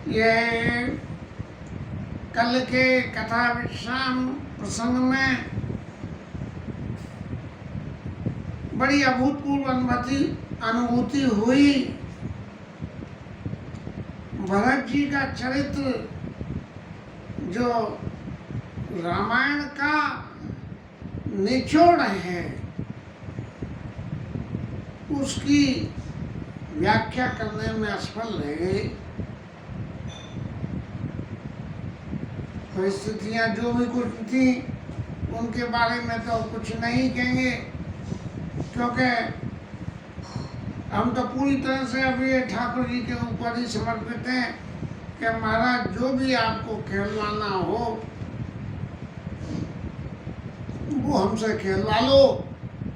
ये कल के कथा विश्राम प्रसंग में बड़ी अभूतपूर्व अनुभूति हुई। भरत जी का चरित्र जो रामायण का निचोड़ है, उसकी व्याख्या करने में असफल रह गए। परिस्थितियां जो भी कुछ थी उनके बारे में तो कुछ नहीं कहेंगे, क्योंकि हम तो पूरी तरह से अभी ठाकुर जी के ऊपर ही समर्पित हैं कि महाराज जो भी आपको खेलवाना हो वो हमसे खेलवा लो,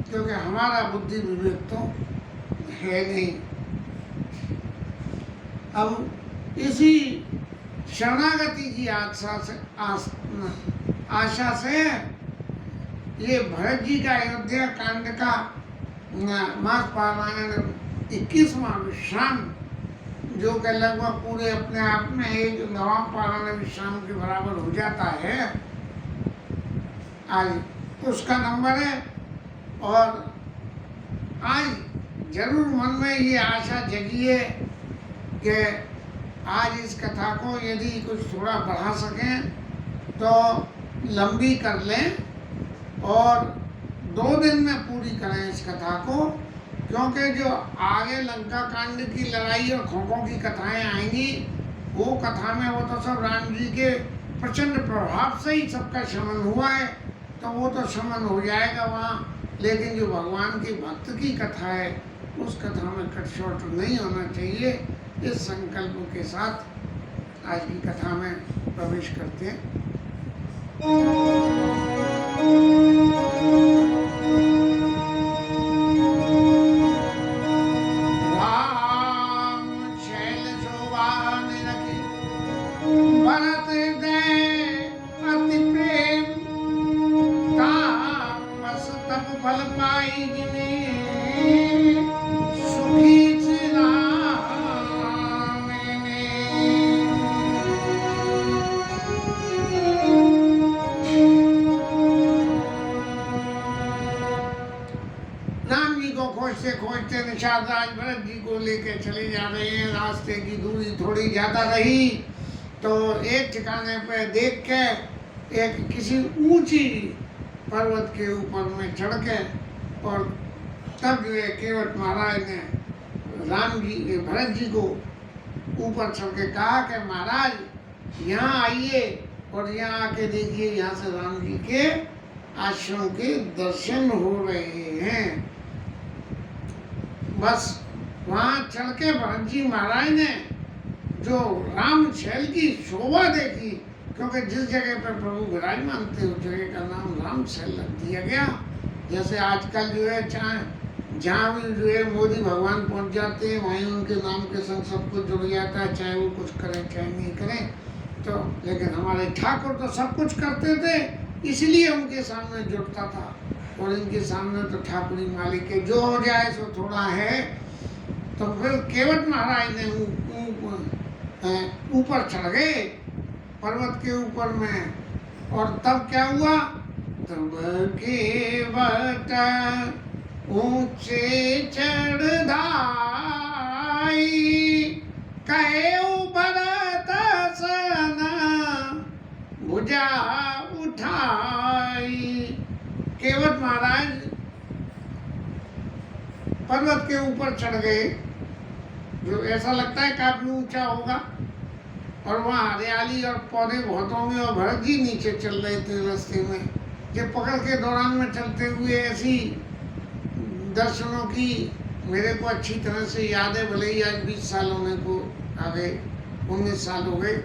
क्योंकि हमारा बुद्धि विवेक तो है नहीं। अब इसी शरणागति की आशा से ये भरत जी का अयोध्या कांड का मास पारायण 21वां विश्राम, जो कि लगभग पूरे अपने आप में एक नवां पारायण विश्राम के बराबर हो जाता है, आज उसका नंबर है। और आज जरूर मन में ये आशा जगी है कि आज इस कथा को यदि कुछ थोड़ा बढ़ा सकें तो लंबी कर लें और 2 दिन में पूरी करें इस कथा को, क्योंकि जो आगे लंका कांड की लड़ाई और खोखों की कथाएं आएंगी, वो कथा में वो तो सब राम जी के प्रचंड प्रभाव से ही सबका शमन हुआ है, तो वो तो शमन हो जाएगा वहाँ। लेकिन जो भगवान की भक्त की कथा है, उस कथा में कटछोट नहीं होना चाहिए। इस संकल्प के साथ आज की कथा में प्रवेश करते हैं। राम शैल शोभा निरखि भरत हृदय अति प्रेम, तापस तप फल पाई जिने सुखी खोजते निषाद राज भरत जी को लेके चले जा रहे हैं। रास्ते की दूरी थोड़ी ज्यादा रही तो एक ठिकाने पे देख के एक किसी ऊंची पर्वत के ऊपर में चढ़ के, और तब जो है केवट महाराज ने राम जी भरत जी को ऊपर चढ़ के कहा कि महाराज यहाँ आइए और यहाँ आके देखिए, यहाँ से राम जी के आश्रम के दर्शन हो रहे हैं। बस वहाँ चढ़ के भरत जी महाराज ने जो राम शैल की शोभा देखी, क्योंकि जिस जगह पर प्रभु विराजमान थे उस जगह का नाम राम शैल रख दिया गया। जैसे आजकल जो है जहाँ भी जो है मोदी भगवान पहुँच जाते हैं, वहीं उनके नाम के संग सब कुछ जुड़ जाता है, चाहे वो कुछ करें चाहे नहीं करें। तो लेकिन हमारे ठाकुर तो सब कुछ करते थे, इसलिए उनके सामने जुड़ता था। और इनके सामने तो ठाकुरी मालिक के जो हो जाए सो थोड़ा है। तो फिर केवट महाराज ने ऊपर चढ़ गए पर्वत के ऊपर में, और तब क्या हुआ, तब केवट ऊंचे चढ़ धाई, कहे भरत सना भुजा उठाई। केवट महाराज पर्वत के ऊपर चढ़ गए, जो ऐसा लगता है काफी ऊंचा होगा, और वहाँ हरियाली और पौधे बहुत होंगे। और भरत जी नीचे चल रहे थे रास्ते में। जब पकड़ के दौरान में चलते हुए ऐसी दर्शनों की मेरे को अच्छी तरह से याद है, भले ही आज 20 साल होने को आ गए, 19 साल हो गए,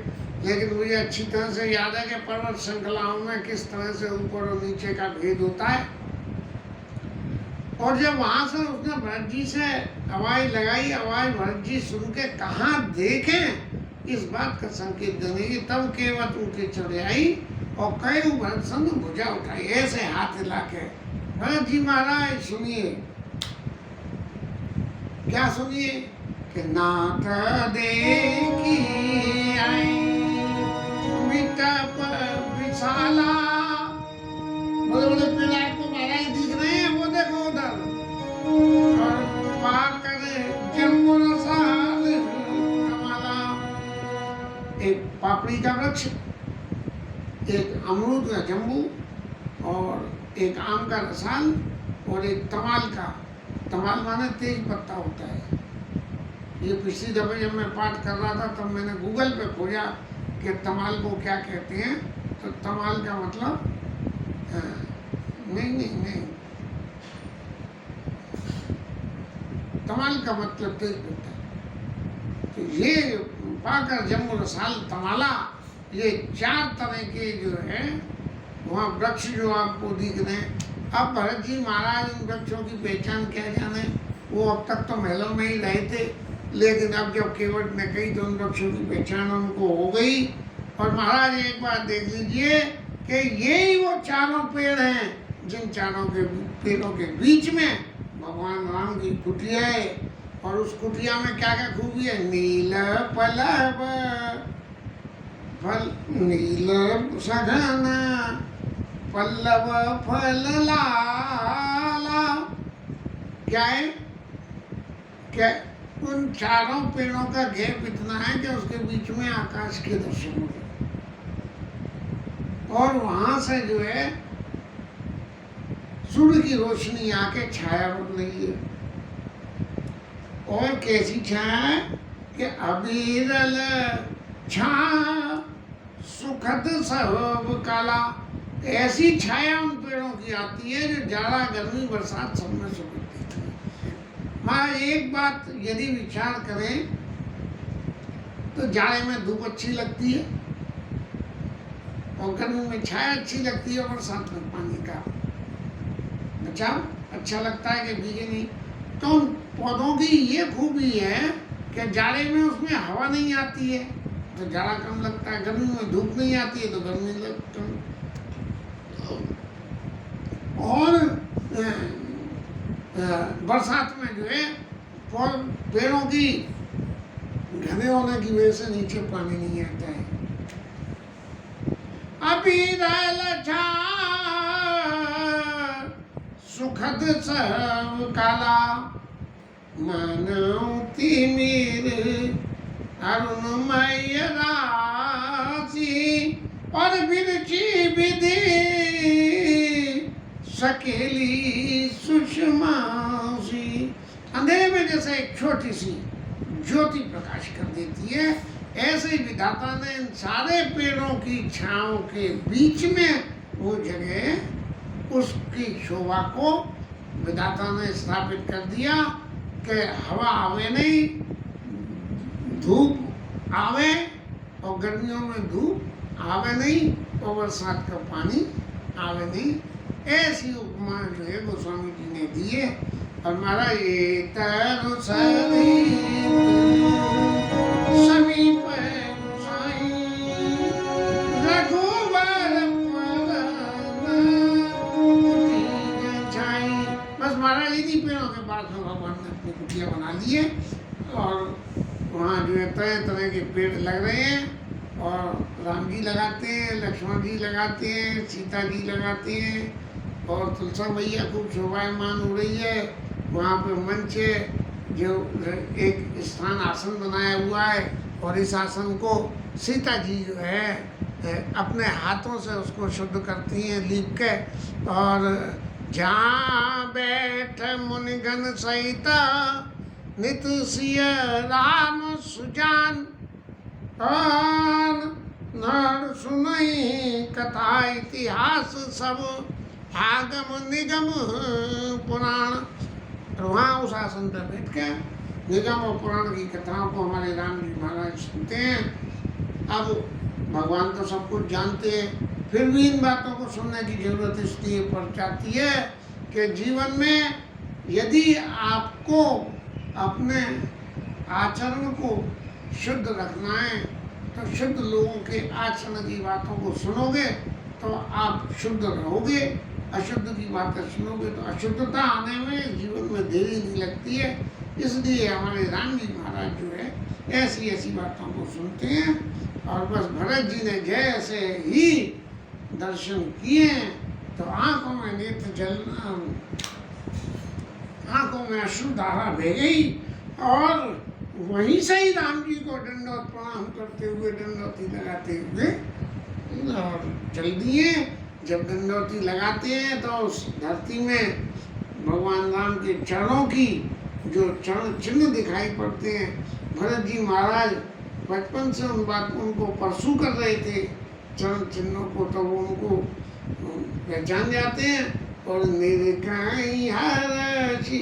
लेकिन मुझे अच्छी तरह से याद है कि पर्वत श्रृंखलाओं में किस तरह से ऊपर और नीचे का भेद होता है। और जब वहां से उसने भरत जी से आवाज लगाई, आवाज भरत जी सुन के कहाँ देखें इस बात का संकेत देने की, तब केवट ऊँचे चढ़े आई और कई भरत संग भुजा उठाई, ऐसे हाथ हिला के। भरत जी महाराज सुनिए, क्या सुनिए कि नाथ देखी बड़े बड़े पेड़ आपको महाराज दिख रहे हैं, वो देखो उधर, और पार करे जम्बू रसाल कमाला, एक पापड़ी का वृक्ष, एक अमरूद का जम्बू, और एक आम का रसाल, और एक तमाल का, तमाल माने तेज पत्ता होता है। ये पिछली दफे जब मैं पाठ कर रहा था तब मैंने गूगल पे खोजा कि तमाल को क्या कहते हैं, तो तमाल का मतलब नहीं, तमाल का मतलब तेज पत्ता। तो ये पाकर जम्बू रसाल तमाला, ये 4 तरह के जो है वहाँ वृक्ष जो आपको दिख रहे हैं। अब भरत जी महाराज इन वृक्षों की पहचान क्या जाने, वो अब तक तो महलों में ही रहे थे, लेकिन अब जब केवट ने कही तो उन वृक्षों की पहचान उनको हो गई। और महाराज एक बात देख लीजिए कि यही वो चारों पेड़ हैं जिन चारों के पेड़ों के बीच में भगवान राम की कुटिया है। और उस कुटिया में क्या क्या खूबी है, नील पल्लव फल, नील सघन पल्लव फल लाला। क्या है, क्या उन चारों पेड़ों का घेप इतना है कि उसके बीच में आकाश के दर्शन हो रहे, और वहां से जो है सूर्य की रोशनी आके छाया बन रही है। और कैसी छाया है कि अबीरल छा सुखद सब काला, ऐसी छाया उन पेड़ों की आती है जो जाड़ा गर्मी बरसात सब में सुख देती है। माँ एक बात यदि विचार करें तो जाड़े में धूप अच्छी लगती है, और गर्मी में छाया अच्छी लगती है, और बरसात में पानी का बचाव अच्छा लगता है कि भीगे नहीं। तो उन पौधों की ये खूबी है कि जाड़े में उसमें हवा नहीं आती है तो जाड़ा कम लगता है, गर्मी में धूप नहीं आती है तो गर्मी लगता है। और बरसात में जो है पेड़ों की घने होने की वजह से नीचे पानी नहीं आता है। अभी सुखद सब काला मानवती मेरे अरुणमय राशि, और बिरची विधि सकेली सुषमा सी। अंधेरे में जैसे एक छोटी सी ज्योति प्रकाश कर देती है, ऐसे ही विधाता ने इन सारे पेड़ों की छांव के बीच में वो जगह, उसकी शोभा को विधाता ने स्थापित कर दिया कि हवा आवे नहीं, धूप आवे, और गर्मियों में धूप आवे नहीं, और बरसात का पानी आवे नहीं। ऐसी उपमा जो है गोस्वामी जी ने दी है। और महाराज ये तरु समीप रघुवर बस महाराज इन्हीं पेड़ों के पास में भगवान ने अपनी कुटिया बना ली है, और वहाँ जो है तरह तरह के पेड़ लग रहे हैं, और राम जी लगाते हैं, लक्ष्मण जी लगाते हैं, सीता जी लगाते हैं, और तुलसा मैया खूब शोभायमान हो रही है। वहाँ पे मंच है, जो एक स्थान आसन बनाया हुआ है, और इस आसन को सीता जी जो है अपने हाथों से उसको शुद्ध करती हैं लीप के। और जहाँ बैठ मुनिगण सहिता नित सिय राम सुजान, और नर सुनई कथा इतिहास सब आगम निगम पुराण। और वहाँ उस आसन पर बैठ के निगम और पुराण की कथाओं को हमारे राम जी महाराज सुनते हैं। अब भगवान तो सब कुछ जानते हैं, फिर भी इन बातों को सुनने की जरूरत इसलिए पड़ जाती है कि जीवन में यदि आपको अपने आचरण को शुद्ध रखना है तो शुद्ध लोगों के आचरण की बातों को सुनोगे तो आप शुद्ध रहोगे, अशुद्ध की बातें सुनोगे तो अशुद्धता आने में जीवन में देरी नहीं लगती है। इसलिए हमारे राम जी महाराज जो है ऐसी ऐसी बातों को सुनते हैं। और बस भरत जी ने जैसे ही दर्शन किए तो आंखों में नेत्र जल, आंखों में अश्रुधारा बह गई और वहीं से ही राम जी को दंडवत प्रणाम करते हुए, दंडवती लगाते हुए और चल दिए। जब दंडवती लगाते हैं तो उस धरती में भगवान राम के चरणों की जो चरण चिन्ह दिखाई पड़ते हैं। भरत जी महाराज बचपन से उनको परसू कर रहे थे चरण चिन्हों को, तो वो उनको पहचान जाते हैं। और निरखाई हरषि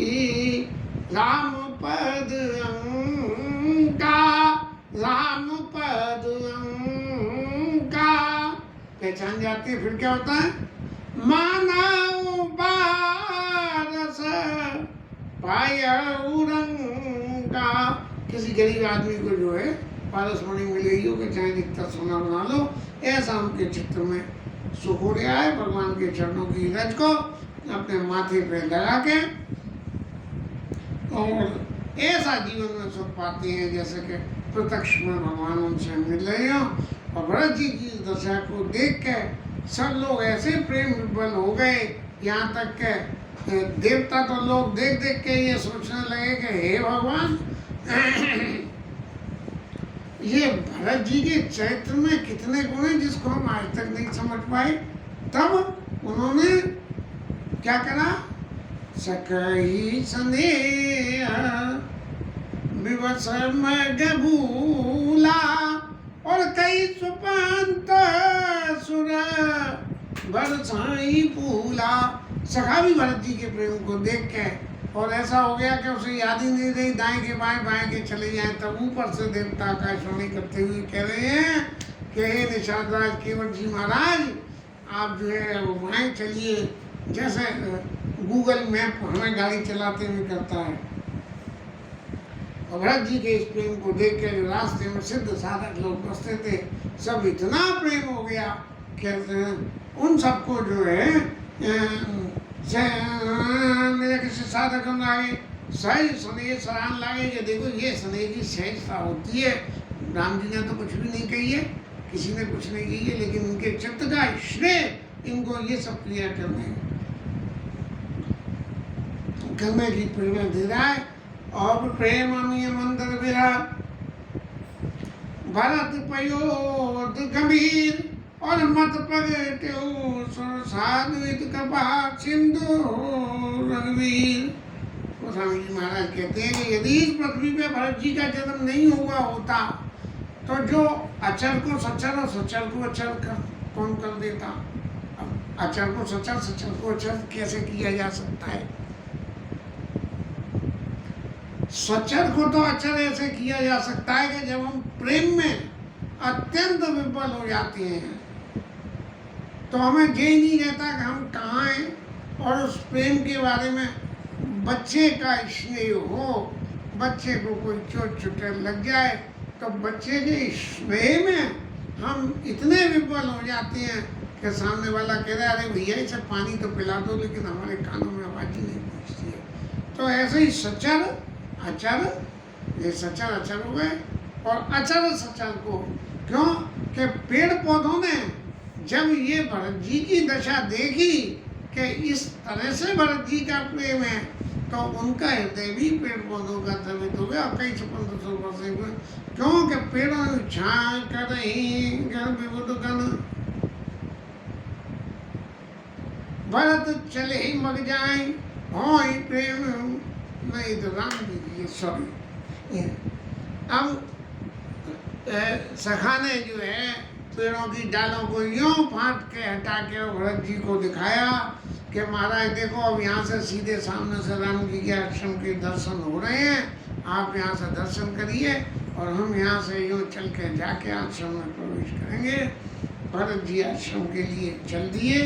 राम पद अंका, राम पद अंका पहचान जाते हैं। फिर क्या होता है, मानव बारस पायऊ रंगा। किसी गरीब आदमी को जो है पारसमणि मिलेगी हो कि चाहे जितना सोना बना लो, ऐसा उनके चित्र में सुख हो गया है। भगवान के चरणों की रज को अपने माथे पे लगा के और ऐसा जीवन में सुख पाते हैं जैसे कि प्रत्यक्ष में भगवान उनसे मिल रहे हो। और भरत जी की दशा को देख के सब लोग ऐसे प्रेम विभल हो गए, यहाँ तक के देवता तो लोग देख देख के ये सोचने लगे कि हे भगवान, ये भरत जी के चरित्र में कितने गुण हैं जिसको हम आज तक नहीं समझ पाए। तब उन्होंने क्या करा, सकही स्नेह विवश मग भूला और कई सुपंत सुर बरसाई फूला। सखा भी भरत जी के प्रेम को देख के और ऐसा हो गया कि उसे याद ही नहीं रही, दाएं के बाएं बाएं के चले जाए। तब ऊपर से देवता आकाशवाणी करते हुए कह रहे हैं कि हे निषाद राज केवट जी महाराज, आप जो है वो बाएं चलिए, जैसे गूगल मैप हमें गाड़ी चलाते हुए करता है। और भरत जी के इस प्रेम को देख के जो रास्ते में सिद्ध साधक लोग बसते थे, सब इतना प्रेम हो गया कहते हैं उन सबको जो है मेरे किसी साधक हम लागे सहज स्नेह सराहन लागे कि देखो ये स्नेह की सहजता होती है। राम जी ने तो कुछ भी नहीं कही है, किसी ने कुछ नहीं कही है, लेकिन उनके चित्त का श्रेय इनको ये सब क्रिया करने की प्रेरणा दे रहा है। और प्रेम मंदिर विरा भरत पयोद गंभीर और मत प्रगट्यो साधुत कृपा सिंधु रघुवीर। गोस्वामी जी महाराज कहते हैं कि यदि इस पृथ्वी पे भरत जी का जन्म नहीं हुआ होता तो जो अचर को सचर और सचर को अचर कौन कर देता। अचर को सचर, सचर को अचर कैसे किया जा सकता है। सचर को तो अचर ऐसे किया जा सकता है कि जब हम प्रेम में अत्यंत विफल हो जाते हैं तो हमें ये नहीं रहता कि हम कहाँ हैं। और उस प्रेम के बारे में बच्चे का स्नेह हो, बच्चे को कोई चोट चुटेल लग जाए तो बच्चे के स्नेह में हम इतने विफल हो जाते हैं कि सामने वाला कह रहा है अरे भैया इसे पानी तो पिला दो, लेकिन हमारे कानों में आवाज़ ही नहीं पहुँचती है। तो ऐसे ही सचर अचर, ये सचर अचर हो गए। और अचर सचर को क्यों कि पेड़ पौधों ने जब ये भरत जी की दशा देखी कि इस तरह से भरत जी का प्रेम है तो उनका हृदय भी पेड़ पौधों का द्रवित हो गया। कई छपन से क्योंकि पेड़ों छाया कर रही विबुध गण भरत चले ही मग जाए हो प्रेम नहीं तो राम जी सॉरी। अब सखा ने जो है पेड़ों की डालों को यूं फाट के हटा के भरत जी को दिखाया कि महाराज देखो अब यहाँ से सीधे सामने से राम जी के आश्रम के दर्शन हो रहे हैं, आप यहाँ से दर्शन करिए और हम यहाँ से यूं चल के जाके आश्रम में प्रवेश करेंगे। भरत जी आश्रम के लिए चल दिए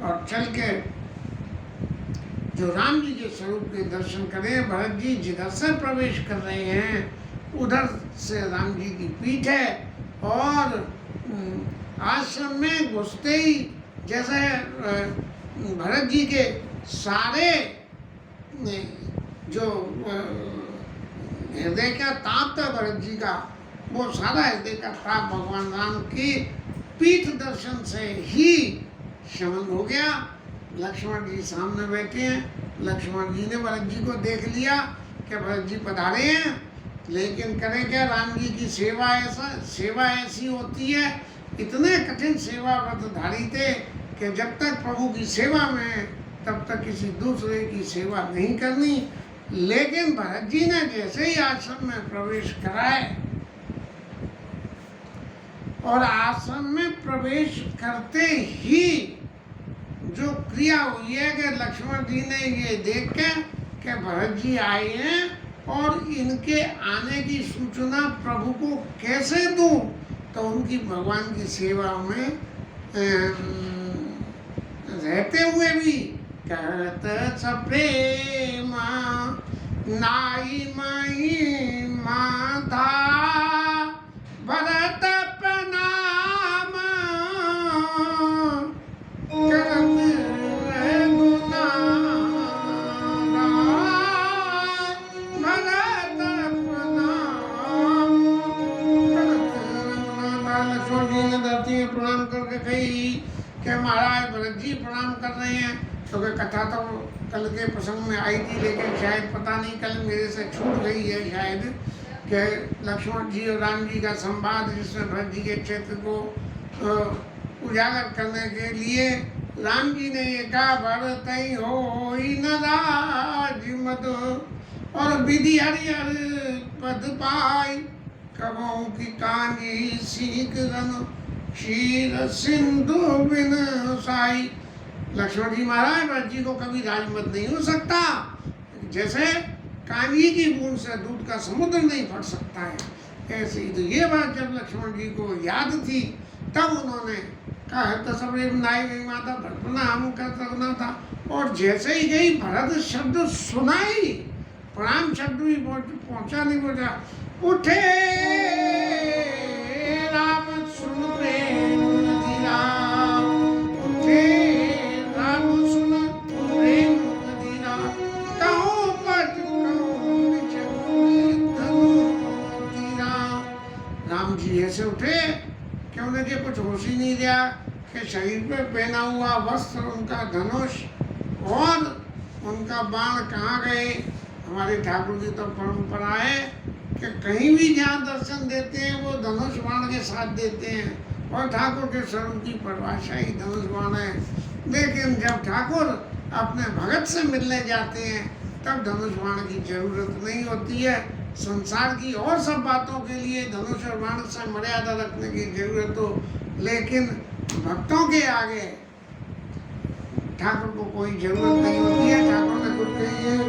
और चल के जो राम जी के स्वरूप के दर्शन करें। भरत जी जिधर से प्रवेश कर रहे हैं उधर से राम जी की पीठ है और आश्रम में घुसते ही जैसे भरत जी के सारे जो हृदय का ताप था भरत जी का, वो सारा हृदय का ताप भगवान राम की पीठ दर्शन से ही शमन हो गया। लक्ष्मण जी सामने बैठे हैं। लक्ष्मण जी ने भरत जी को देख लिया कि भरत जी पधारे हैं, लेकिन करें क्या, राम जी की सेवा ऐसी होती है, इतने कठिन सेवा व्रतधारी थे कि जब तक प्रभु की सेवा में है तब तक किसी दूसरे की सेवा नहीं करनी। लेकिन भरत जी ने जैसे ही आश्रम में प्रवेश कराए और आश्रम में प्रवेश करते ही जो क्रिया हुई है कि लक्ष्मण जी ने ये देख के भरत जी आए हैं और इनके आने की सूचना प्रभु को कैसे दूं, तो उनकी भगवान की सेवा में रहते हुए भी कहत प्रेम नाई मई माधा भरत प्रणाम करत प्रणाम करके कही कि महाराज भरत जी प्रणाम कर रहे हैं। तो कथा तो कल के प्रसंग में आई थी, लेकिन शायद पता नहीं कल मेरे से छूट गई है शायद, कि लक्ष्मण जी और राम जी का संवाद जिसमें भरत जी के क्षेत्र को उजागर करने के लिए राम जी ने ये कहा, भरत हो न राज मद और विधि हरिहर पद पाई, कबों की कानी सीख रन क्षीर सिंधु बिन साई। लक्ष्मण जी महाराज, भरत जी को कभी राजमत नहीं हो सकता, जैसे कांजी की बूंद से दूध का समुद्र नहीं फट सकता है। ऐसे ही तो ये बात जब लक्ष्मण जी को याद थी तब उन्होंने कहा तो सब नाई गई माता भरत प्रणाम कर सकना था, और जैसे ही गई भरत शब्द सुनाई, प्रणाम शब्द भी पहुंचा नहीं पहुंचा, उठे राम सुन प्रेम धीरा, उठे राम सुन प्रेम धीरा, कहो पट कहो धनु धीरा। राम जी ऐसे उठे कि उन्हें जो कुछ होश ही नहीं दिया कि शरीर पे पहना हुआ वस्त्र, उनका धनुष और उनका बाण कहाँ गए। हमारे ठाकुर जी तो परंपरा है कि कहीं भी जहाँ दर्शन देते हैं वो धनुष बाण के साथ देते हैं, और ठाकुर के स्वरूप की परिभाषा ही धनुष बाण है। लेकिन जब ठाकुर अपने भगत से मिलने जाते हैं तब धनुष बाण की जरूरत नहीं होती है। संसार की और सब बातों के लिए धनुष और बाण से मर्यादा रखने की जरूरत हो, लेकिन भक्तों के आगे ठाकुर को कोई जरूरत नहीं होती है। ठाकुर ने खुद कही है,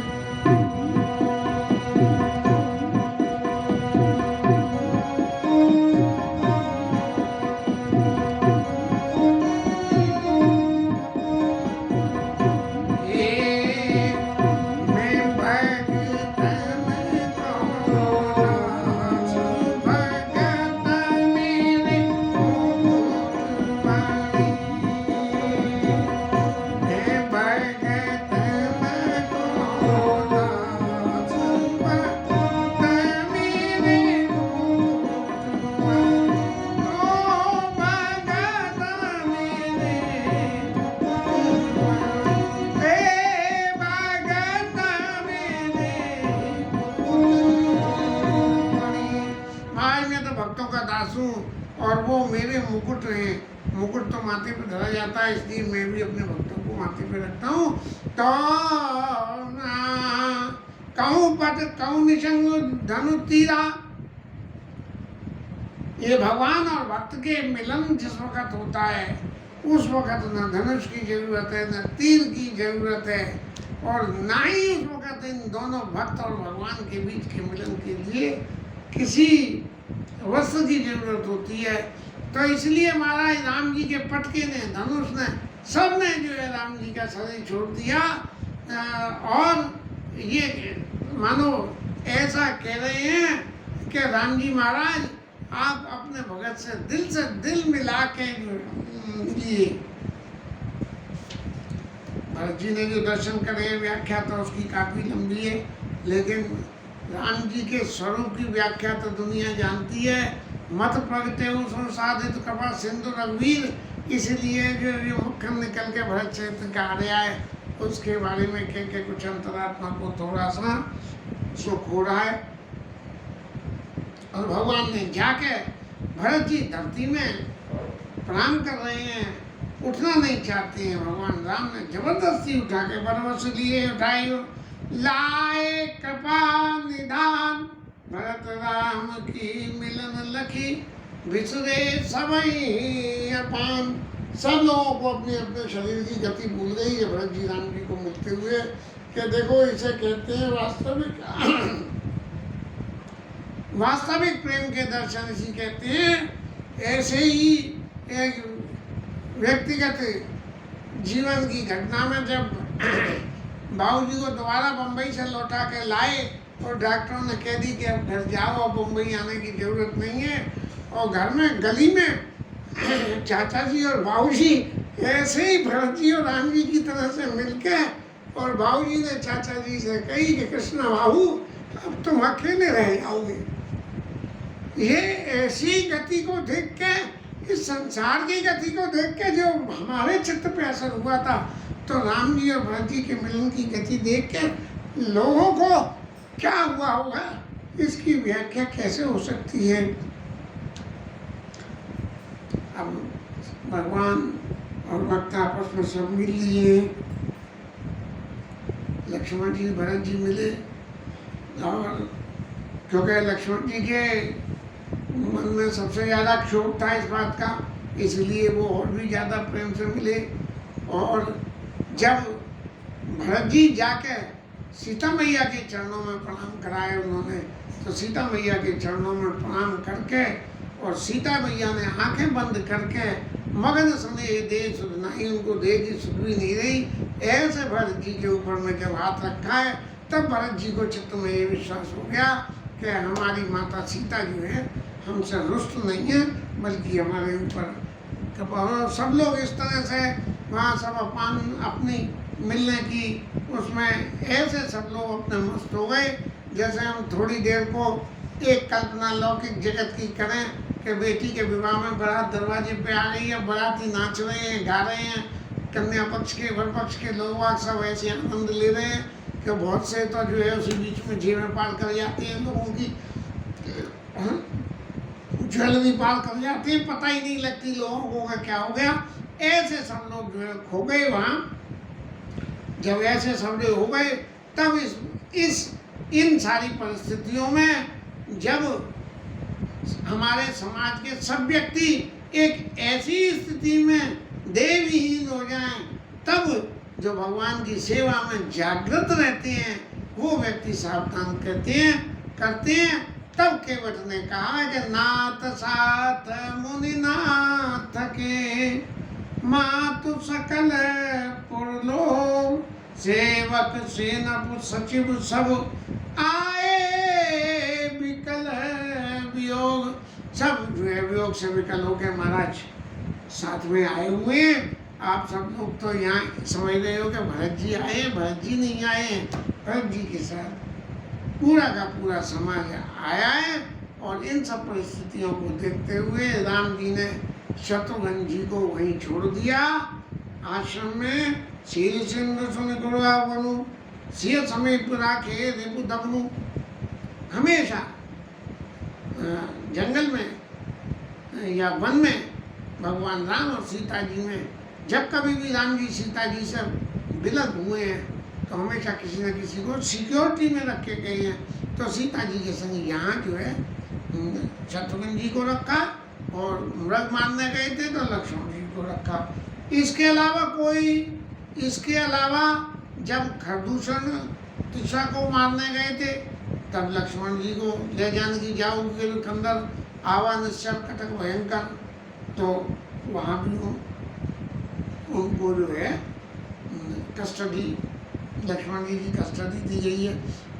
और वो मेरे मुकुट हैं। मुकुट तो माथे पे धरा जाता है, इसलिए मैं भी अपने भक्तों को माथे पे रखता हूँ। तो कहूँ पट कहूँ निशंग धनु तीरा, ये भगवान और भक्त के मिलन जिस वक्त होता है उस वक्त न धनुष की जरूरत है, न तीर की जरूरत है, और ना ही उस वक्त इन दोनों भक्त और भगवान के बीच के मिलन के लिए किसी वस्त्र की जरूरत होती है। तो इसलिए महाराज राम जी के पटके ने, धनुष ने, सब ने जो है राम जी का शरीर छोड़ दिया, और ये मानो ऐसा कह रहे हैं कि राम जी महाराज आप अपने भगत से दिल मिला के लिए। भरत जी ने जो दर्शन करे, व्याख्या तो उसकी काफी लंबी है, लेकिन राम जी के स्वरूप की व्याख्या तो दुनिया जानती है। मत प्रगटे साधित कृपा सिंधु रघुवीर, इसलिए जो मुख निकल के भरत क्षेत्र का आ रहा है उसके बारे में के कुछ अंतरात्मा को थोड़ा सा सुख हो रहा है। और भगवान ने जाके भरत जी धरती में प्रणाम कर रहे हैं, उठना नहीं चाहते हैं। भगवान राम ने जबरदस्ती उठा के वनवास लिए उठाई, लाए कृपा निधान भरत राम की मिलन लखी विसरे सबई अपान। सब लोगों को अपने अपने शरीर की गति भूल गई है भरत जी राम जी को मिलते हुए कि देखो इसे कहते हैं वास्तविक प्रेम के दर्शन इसी कहते हैं। ऐसे ही एक व्यक्तिगत जीवन की घटना में जब बाबूजी को दोबारा बम्बई से लौटा के लाए और डॉक्टरों ने कह दी कि अब घर जाओ, अब बम्बई आने की जरूरत नहीं है, और घर में गली में चाचा जी और बाबूजी ऐसे ही भरत जी और राम जी की तरह से मिलके, और बाबूजी ने चाचा जी से कही कि कृष्ण बाबू अब तुम अकेले रह जाओगे। ये ऐसी गति को देख के, इस संसार की गति को देख के जो हमारे चित्त पे असर हुआ था, तो राम जी और भरत जी के मिलन की गति देख के लोगों को क्या हुआ होगा, इसकी व्याख्या कैसे हो सकती है। अब भगवान और भक्त आपस में सब मिल लिए, लक्ष्मण जी भरत जी मिले, और क्योंकि लक्ष्मण जी के मन में सबसे ज़्यादा क्षोभ था इस बात का, इसलिए वो और भी ज़्यादा प्रेम से मिले। और जब भरत जी जाके सीता मैया के चरणों में प्रणाम कराए उन्होंने, तो सीता मैया के चरणों में प्रणाम करके, और सीता मैया ने आंखें बंद करके मगन सने दे सुध नहीं, उनको दे की सुध भी नहीं रही, ऐसे भरत जी के ऊपर में जब हाथ रखा है, तब भरत जी को चित्त में ये विश्वास हो गया कि हमारी माता सीता जो है हमसे रुष्ट नहीं है, बल्कि हमारे ऊपर। सब लोग इस तरह से वहाँ सब अपनी मिलने की उसमें ऐसे सब लोग अपने मस्त हो गए, जैसे हम थोड़ी देर को एक कल्पना लौकिक जगत की करें कि बेटी के विवाह में बारात दरवाजे पे आ गई है, बाराती नाच रहे हैं, गा रहे हैं, कन्या पक्ष के वर पक्ष के लोग सब ऐसे आनंद ले रहे हैं कि बहुत से तो जो है उसी बीच में जेवें पार कर जाती हैं, लोगों की ज्वेलरी पार कर जाती है, पता ही नहीं लगती लोगों को का क्या हो गया। ऐसे सब लोग जो है खो गए वहाँ। जब ऐसे सब लोग हो गए, तब इन सारी परिस्थितियों में जब हमारे समाज के सब व्यक्ति एक ऐसी स्थिति में देवहीन हो जाएं, तब जो भगवान की सेवा में जागृत रहते हैं वो व्यक्ति सावधान करते हैं। तब केवट ने कहा कि नाथ साथ मुनिनाथ के, मातु सकल पुरलोक, सेवक सेनापति सचिव सब आए विकल वियोग। सब जो है वियोग से विकल हो के महाराज साथ में आए हुए हैं। आप सब लोग तो यहाँ समझ रहे हो कि भरत जी आए हैं, भरत जी नहीं आए हैं, भरत जी के साथ पूरा का पूरा समाज आया है। और इन सब परिस्थितियों को देखते हुए राम जी ने शत्रुघ्न जी को वहीं छोड़ दिया आश्रम में। शील सिंधु सुन गुरुआ बनु, सिय समेत राखे रिपु दबनु। हमेशा जंगल में या वन में भगवान राम और सीता जी में जब कभी भी राम जी सीता जी से विलग हुए हैं, तो हमेशा किसी न किसी को सिक्योरिटी में रखे गए हैं। तो सीता जी के संग यहाँ जो है शत्रुघ्न जी को रखा, और मृग मारने गए थे तो लक्ष्मण जी को रखा। इसके अलावा जब खरदूषण तिशा को मारने गए थे, तब लक्ष्मण जी को ले जाने की जाऊ के अंदर आवा निश्चल कटक भयंकर, तो वहाँ भी उनको जो है कस्टडी, लक्ष्मण जी की कस्टडी दी गई है।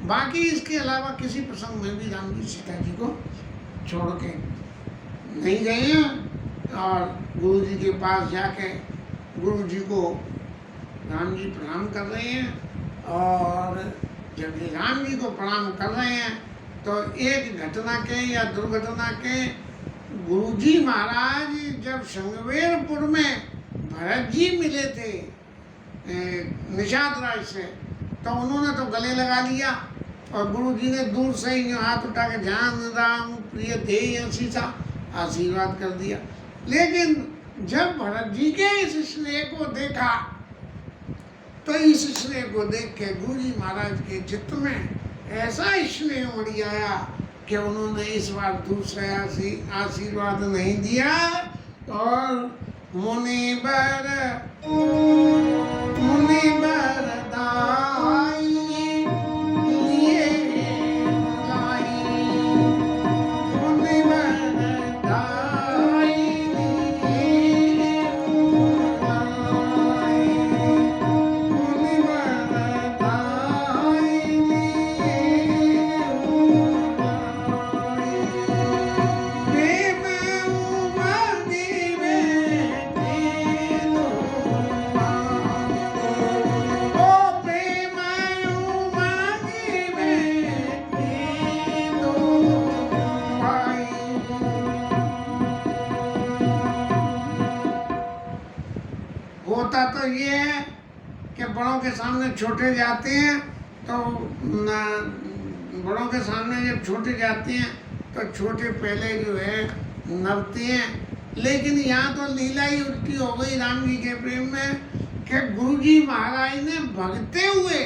बाकी इसके अलावा किसी प्रसंग में भी राम जी सीता जी को छोड़ के नहीं गए हैं। और गुरु जी के पास जाके गुरु जी को राम जी प्रणाम कर रहे हैं, और जब ये राम जी को प्रणाम कर रहे हैं तो एक घटना के या दुर्घटना के गुरु जी महाराज जब संगवेरपुर में भरत जी मिले थे निषाद राज से, तो उन्होंने तो गले लगा लिया और गुरु जी ने दूर से ही हाथ उठा के जान राम प्रिय ध्येय सीसा आशीर्वाद कर दिया। लेकिन जब भरत जी के इस स्नेह को देखा तो इस स्नेह को देख के गुरु जी महाराज के चित्त में ऐसा स्नेह उमड़ आया कि उन्होंने इस बार दूसरा आशीर्वाद नहीं दिया और मुनि बर दाई लिए लाई, मुनि बर दाई लिए लाई, मुनि बर दाई लिए होता तो ये है कि बड़ों के सामने छोटे जाते हैं तो बड़ों के सामने जब छोटे जाते हैं तो छोटे पहले जो है नभते हैं। लेकिन यहाँ तो लीला ही उल्टी हो गई राम जी के प्रेम में कि गुरु जी महाराज ने भगते हुए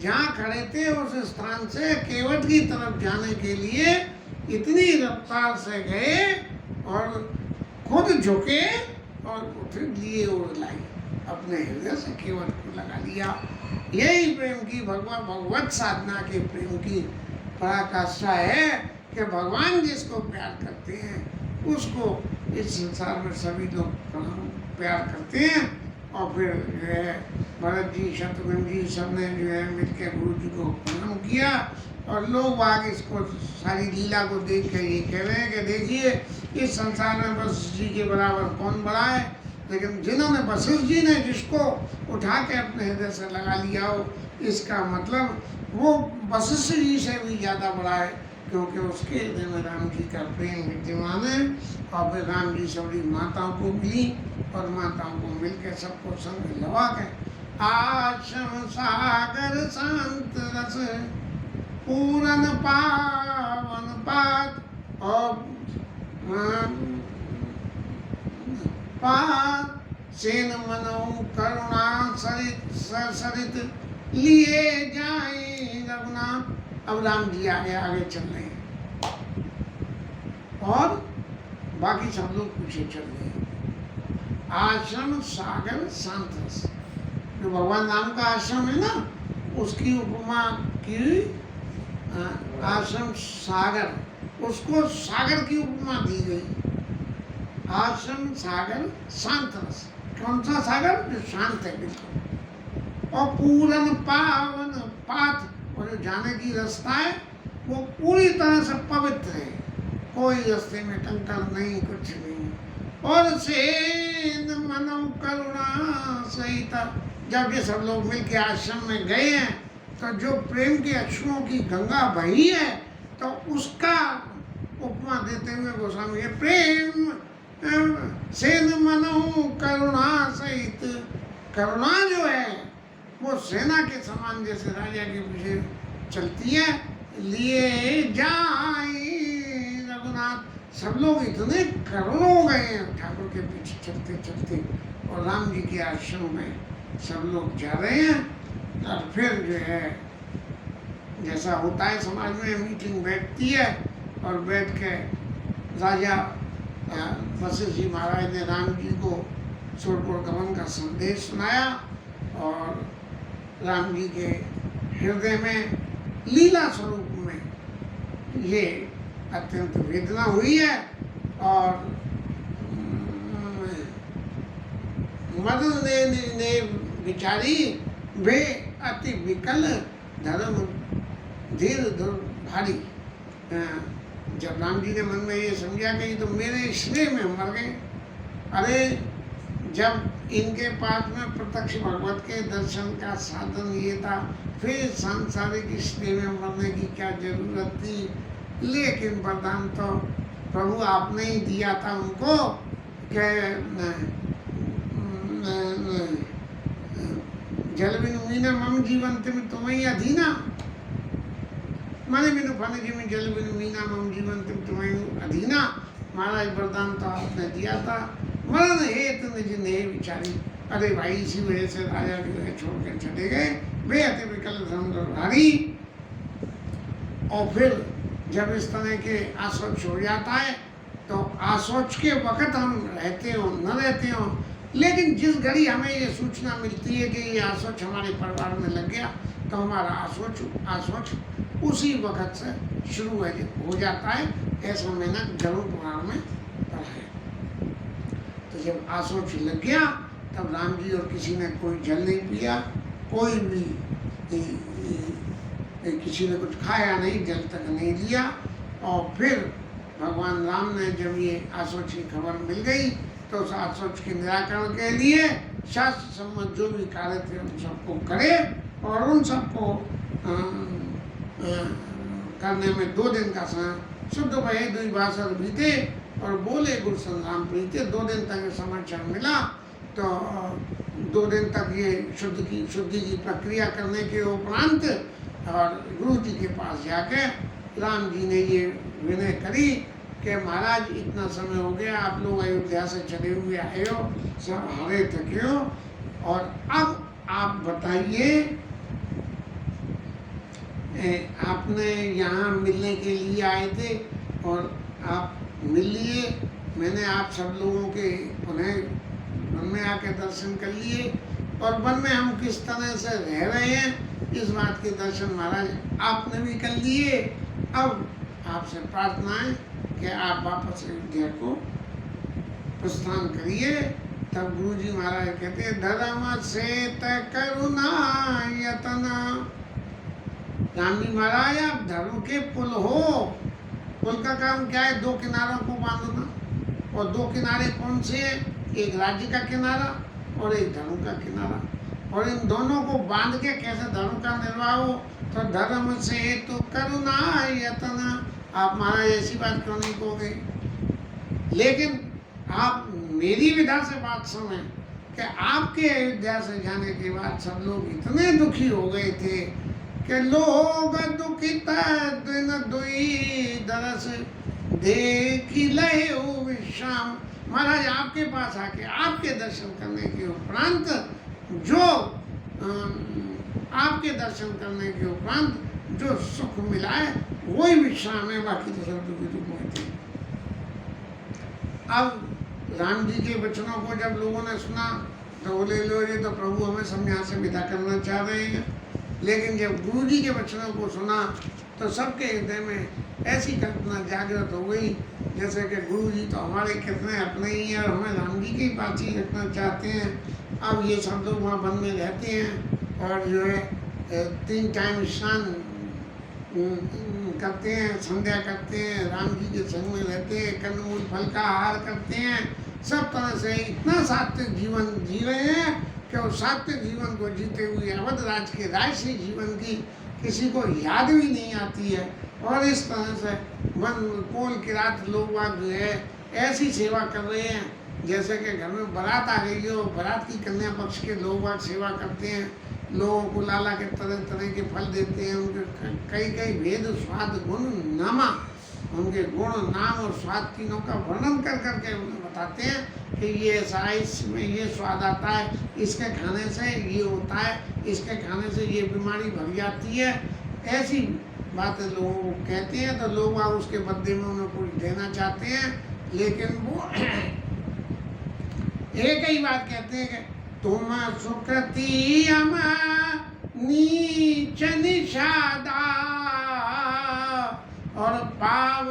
जहाँ खड़े थे उस स्थान से केवट की तरफ जाने के लिए इतनी रफ्तार से गए और खुद झुके और फिर लिए उड़ लाई, अपने हृदय से केवट को लगा लिया। यही प्रेम की भगवत साधना के प्रेम की पराकाष्ठा है कि भगवान जिसको प्यार करते हैं उसको इस संसार में सभी लोग प्यार करते हैं। और फिर जो है भरत जी शत्रुघ्न जी सबने जो है मिलकर गुरु जी को प्रणाम किया और लोग आगे इसको सारी लीला को देख कर ये कह रहे हैं कि देखिए इस संसार में वशिष्ठ जी के बराबर कौन बड़ा है। लेकिन जिन्होंने वशिष्ठ जी ने जिसको उठा के अपने हृदय से लगा लिया हो, इसका मतलब वो वशिष्ठ जी से भी ज़्यादा बड़ा है, क्योंकि उसके हृदय में राम जी का प्रेम विद्यमान है। और फिर राम जी सभी माताओं को मिली और माताओं को मिलकर सबको संग लगा के आश्रम सागर शांत रस पूरन पावन पात और सेन मनो करुणा सरित लिए जाए रघुनाथ। अब राम जी आगे आगे चल रहे हैं और बाकी सब लोग पीछे चल रहे हैं। आश्रम सागर शांत रस, जो भगवान राम का आश्रम है ना, उसकी उपमा की आश्रम सागर, उसको सागर की उपमा दी गई। आश्रम सागर शांत रस, कौन सा सागर? जो शांत है बिल्कुल। और पूरन पावन पाथ, और जो जाने की रास्ता है वो पूरी तरह से पवित्र है, कोई रास्ते में टंकर नहीं, कुछ नहीं। और सेन मनो करुणा सहित, जब ये सब लोग मिलके आश्रम में गए हैं तो जो प्रेम के अश्रुओं की गंगा बही है तो उसका उपमा देते हुए गोस्वामी प्रेम सेन मनो करुणा सहित, करुणा जो है वो सेना के समान जैसे राजा के पीछे चलती है, लिए जाए रघुनाथ। सब लोग इतने करोड़ों हो गए हैं ठाकुर के पीछे चलते चलते, और राम जी के आश्रम में सब लोग जा रहे हैं। और फिर जो है जैसा होता है समाज में, मीटिंग बैठती है और बैठ के राजा वशिष्ठ जी महाराज ने राम जी को सुरपुर गमन का संदेश सुनाया और राम जी के हृदय में लीला स्वरूप में ये अत्यंत वेदना हुई है। और मदन ने विचारी वे अति विकल धर्म धीर भारी। जब राम जी ने मन में ये समझा कि तो मेरे स्नेह में मर गए। अरे जब इनके पास में प्रत्यक्ष भगवत के दर्शन का साधन ये था, फिर सांसारिक स्नेह में मरने की क्या जरूरत थी। लेकिन वरदान तो प्रभु आपने ही दिया था उनको કે जल बिनु मीना मम जीवन तिम तुम्हें अधीना, माने बिनु फन जिमी जल बिनु मीना मम जीवन तिम तुम्हें अधीना। महाराज वरदान तो आपने दिया था, मरण हेत निज ने विचारी। अरे भाई इसी वजह से राजा जो है छोड़ कर चले गए, वे अति विकल समुद्रधारी। और फिर जब इस तरह के आशोच हो जाता है तो आशोच के वक्त हम रहते हो न रहते हो, लेकिन जिस घड़ी हमें ये सूचना मिलती है कि ये आशोच हमारे परिवार में लग गया तो हमारा आशोच उसी वक्त से शुरू हो जाता है। ऐसा मैंने गरुड़ पुराण में पढ़ा है। तो जब आशोच लग गया तब राम जी और किसी ने कोई जल नहीं पिया, कोई भी किसी ने कुछ खाया नहीं, जल तक नहीं लिया। और फिर भगवान राम ने जब ये आशोच की खबर मिल गई तो उस आशोच के निराकरण के लिए शास्त्र सम्मत जो भी कार्य थे उन सबको करे, और उन सबको करने में 2 दिन का समय शुद्ध भय 2 बासर बीते और बोले गुरु संग्राम प्रीते। 2 दिन तक ये समाचार मिला तो 2 दिन तक ये शुद्धि की प्रक्रिया करने के उपरांत और गुरु जी के पास जाके राम जी ने ये विनय करी कि महाराज इतना समय हो गया, आप लोग अयोध्या से चले हुए आए हो, सब हारे थके हो, और अब आप बताइए आपने यहाँ मिलने के लिए आए थे और आप मिल लिए। मैंने आप सब लोगों के उन्हें वन में आके दर्शन कर लिए, और वन में हम किस तरह से रह रहे हैं इस बात के दर्शन महाराज आपने भी कर लिए। अब आपसे प्रार्थना है कि आप वापस अयोध्या को प्रस्थान करिए। तब गुरु जी महाराज कहते धर्म से करुणा यतना। राम जी महाराज आप धर्म के पुल हो। पुल का काम क्या है? 2 किनारों को बांधना, और 2 किनारे कौन से हैं? एक राज्य का किनारा और एक धर्म का किनारा, और इन दोनों को बांध के कैसे धर्म का निर्वाह हो। तो धर्म से तो करुणा यतना। आप महाराज ऐसी बात क्यों नहीं कहोगे? लेकिन आप मेरी विधा से बात सुने कि आपके अयोध्या से जाने के बाद सब लोग इतने दुखी हो गए थे कि लोग दुखित दिन दुई दरस देखी लय हो विश्राम। महाराज आपके पास आके आपके दर्शन करने के उपरांत जो सुख मिला है वही विश्राम है, बाकी तो सब दुख होते। अब राम जी के वचनों को जब लोगों ने सुना तो बोले लो ये तो प्रभु हमें सब यहाँ से विदा करना चाह रहे हैं। लेकिन जब गुरु जी के वचनों को सुना तो सबके हृदय में ऐसी कल्पना जागृत हो गई जैसे कि गुरु जी तो हमारे कितने अपने ही हैं और हमें राम जी के पास ही रखना चाहते हैं। अब ये सब लोग वहाँ वन में रहते हैं और जो है 3 टाइम स्नान करते हैं, संध्या करते हैं, राम जी के संग में रहते हैं, कंदमूल फल का आहार करते हैं, सब तरह से इतना सात्विक जीवन जी रहे हैं कि उस सात्विक जीवन को जीते हुए अवध राज के राजसी जीवन की किसी को याद भी नहीं आती है। और इस तरह से वन कोल किरात लोग जो है ऐसी सेवा कर रहे हैं जैसे कि घर में बारात आ गई हो, बारात की कन्या पक्ष के लोग सेवा करते हैं, लोगों को लाला के तरह तरह के फल देते हैं, उनके कई कई भेद स्वाद गुण नामा, उनके गुण नाम और स्वाद तीनों का वर्णन कर करके उन्हें बताते हैं कि ये ऐसा है, इसमें ये स्वाद आता है, इसके खाने से ये होता है, इसके खाने से ये बीमारी भग जाती है। ऐसी बातें लोगों को कहते हैं तो लोग आप उसके बदले में उन्हें कुछ देना चाहते हैं, लेकिन वो एक ही बात कहते हैं कि तुम सुकृति हम नीच निषादा और पाव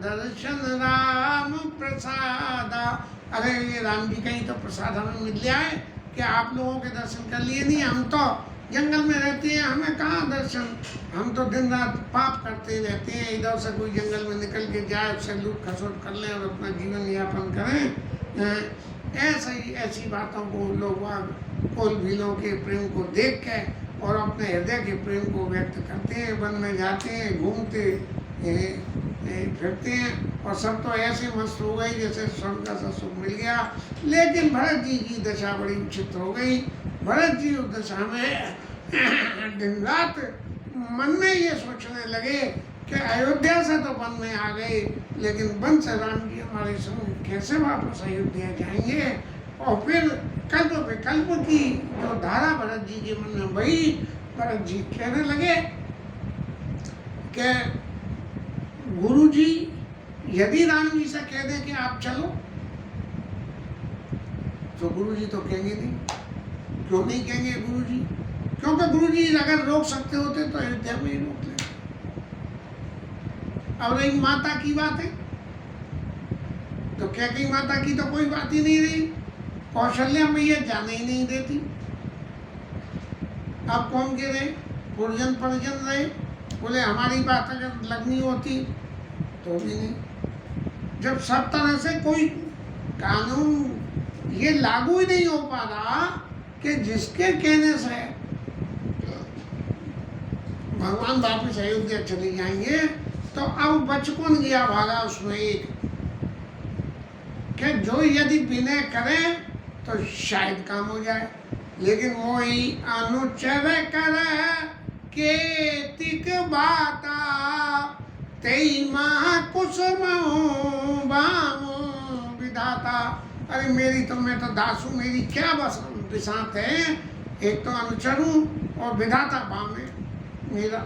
दर्शन राम प्रसादा। अरे ये राम जी का ही तो प्रसाद हमें मिल गया है कि आप लोगों के दर्शन कर लिए नहीं। हम तो जंगल में रहते हैं, हमें कहाँ दर्शन, हम तो दिन रात पाप करते रहते हैं। इधर से कोई जंगल में निकल के जाए, उससे लूट खसोट कर लें और अपना जीवन यापन करें। ऐसी बातों को लोग कोल भीलों के प्रेम को देख के और अपने हृदय के प्रेम को व्यक्त करते हैं, वन में जाते हैं, घूमते फिरते हैं और सब तो ऐसे मस्त हो गई जैसे स्वर्ग का सा सुख मिल गया। लेकिन भरत जी की दशा बड़ी विचित्र हो गई। भरत जी उस दशा में दिन रात मन में ये सोचने लगे कि अयोध्या से तो वन में आ गए, लेकिन वन से राम जी हमारे संग कैसे वापस अयोध्या जाएंगे। और फिर कल्प विकल्प की जो धारा भरत जी के मन में बही, भरत जी कहने लगे कि गुरु जी यदि राम जी से कह दें कि आप चलो, तो गुरु जी तो कहेंगे नहीं। क्यों नहीं कहेंगे गुरु जी? क्योंकि गुरु जी अगर रोक सकते होते तो अयोध्या में ही रोक लेते। अब रही माता की बात है, तो क्या कही माता की तो कोई बात ही नहीं रही। कौशल्या मैया जाने ही नहीं देती। अब कौन के रहे? पुरजन परिजन रहे, बोले हमारी बात अगर लगनी होती तो भी नहीं। जब सब तरह से कोई कानून ये लागू ही नहीं हो पा रहा कि जिसके कहने से भगवान वापिस अयोध्या चले जाएंगे, तो अब बच कौन गया भागा उसमें एक, कि जो यदि विनय करे तो शायद काम हो जाए। लेकिन मोही अनुचर करे केतिक बाता, तेई महाकुसुम विधाता। अरे मेरी तो, मैं तो दास हूँ, मेरी क्या बस बिसात है। एक तो अनुचर हूँ और विधाता बाम है मेरा,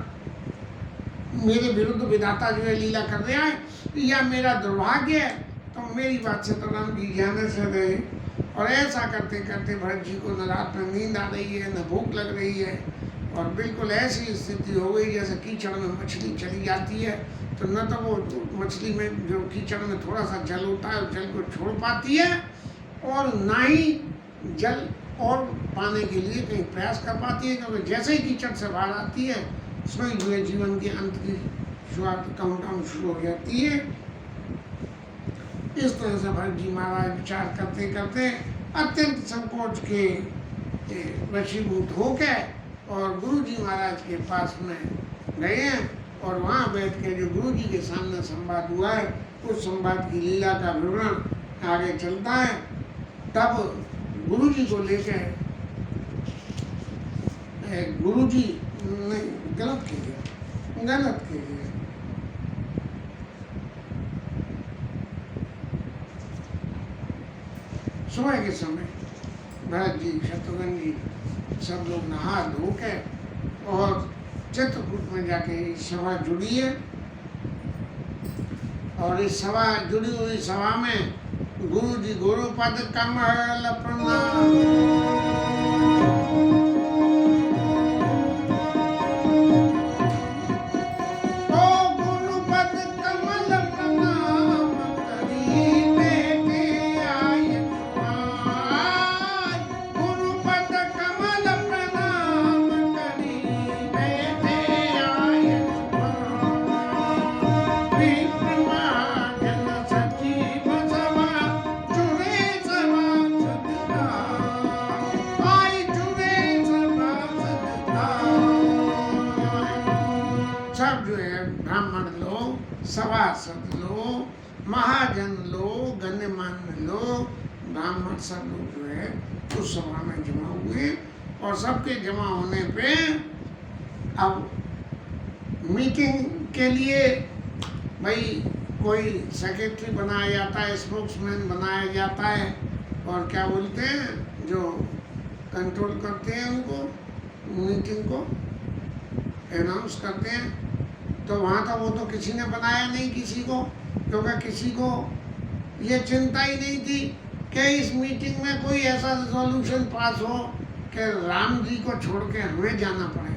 मेरे विरुद्ध विधाता जो है लीला कर रहा है, या मेरा दुर्भाग्य है। तो मेरी बात से तो राम जी जाने से रहे। और ऐसा करते करते भरत जी को न रात में नींद आ रही है, न भूख लग रही है, और बिल्कुल ऐसी स्थिति हो गई जैसे कीचड़ में मछली चली जाती है। तो न तो वो मछली में जो कीचड़ में थोड़ा सा जल होता है, उस जल को छोड़ पाती है, और ना ही जल और पाने के लिए कहीं प्रयास कर पाती है। क्योंकि जैसे ही कीचड़ से बाहर आती है, उसमें जो है जीवन के अंत की शुरुआत काउंटडाउन शुरू हो जाती है। इस तरह से भरत जी महाराज विचार करते करते अत्यंत संकोच के वशीभूत हो गए और गुरु जी महाराज के पास में गए हैं। और वहाँ बैठ के जो गुरु जी के सामने संवाद हुआ है, उस संवाद की लीला का विवरण आगे चलता है। तब गुरु जी को लेकर गुरु जी नहीं, गलत कीजिए। सुबह के समय भरत जी, शत्रुघ्न जी सब लोग नहा धो के और चित्रकूट में जाके सभा जुड़ी है। और इस सभा जुड़ी हुई सभा में गुरु जी गुरुपद कमल प्रणाम, सभासद लोग, महाजन लोग, गण्यमान्य लोग, ब्राह्मण सब लोग जो है उस सभा में जमा हुए। और सबके जमा होने पे अब मीटिंग के लिए भाई कोई सेक्रेटरी बनाया जाता है, स्पोक्समैन बनाया जाता है, और क्या बोलते हैं जो कंट्रोल करते हैं उनको, मीटिंग को अनाउंस करते हैं। तो वहाँ तो वो तो किसी ने बनाया नहीं किसी को, क्योंकि किसी को ये चिंता ही नहीं थी कि इस मीटिंग में कोई ऐसा रिजोल्यूशन पास हो कि राम जी को छोड़ के हमें जाना पड़े।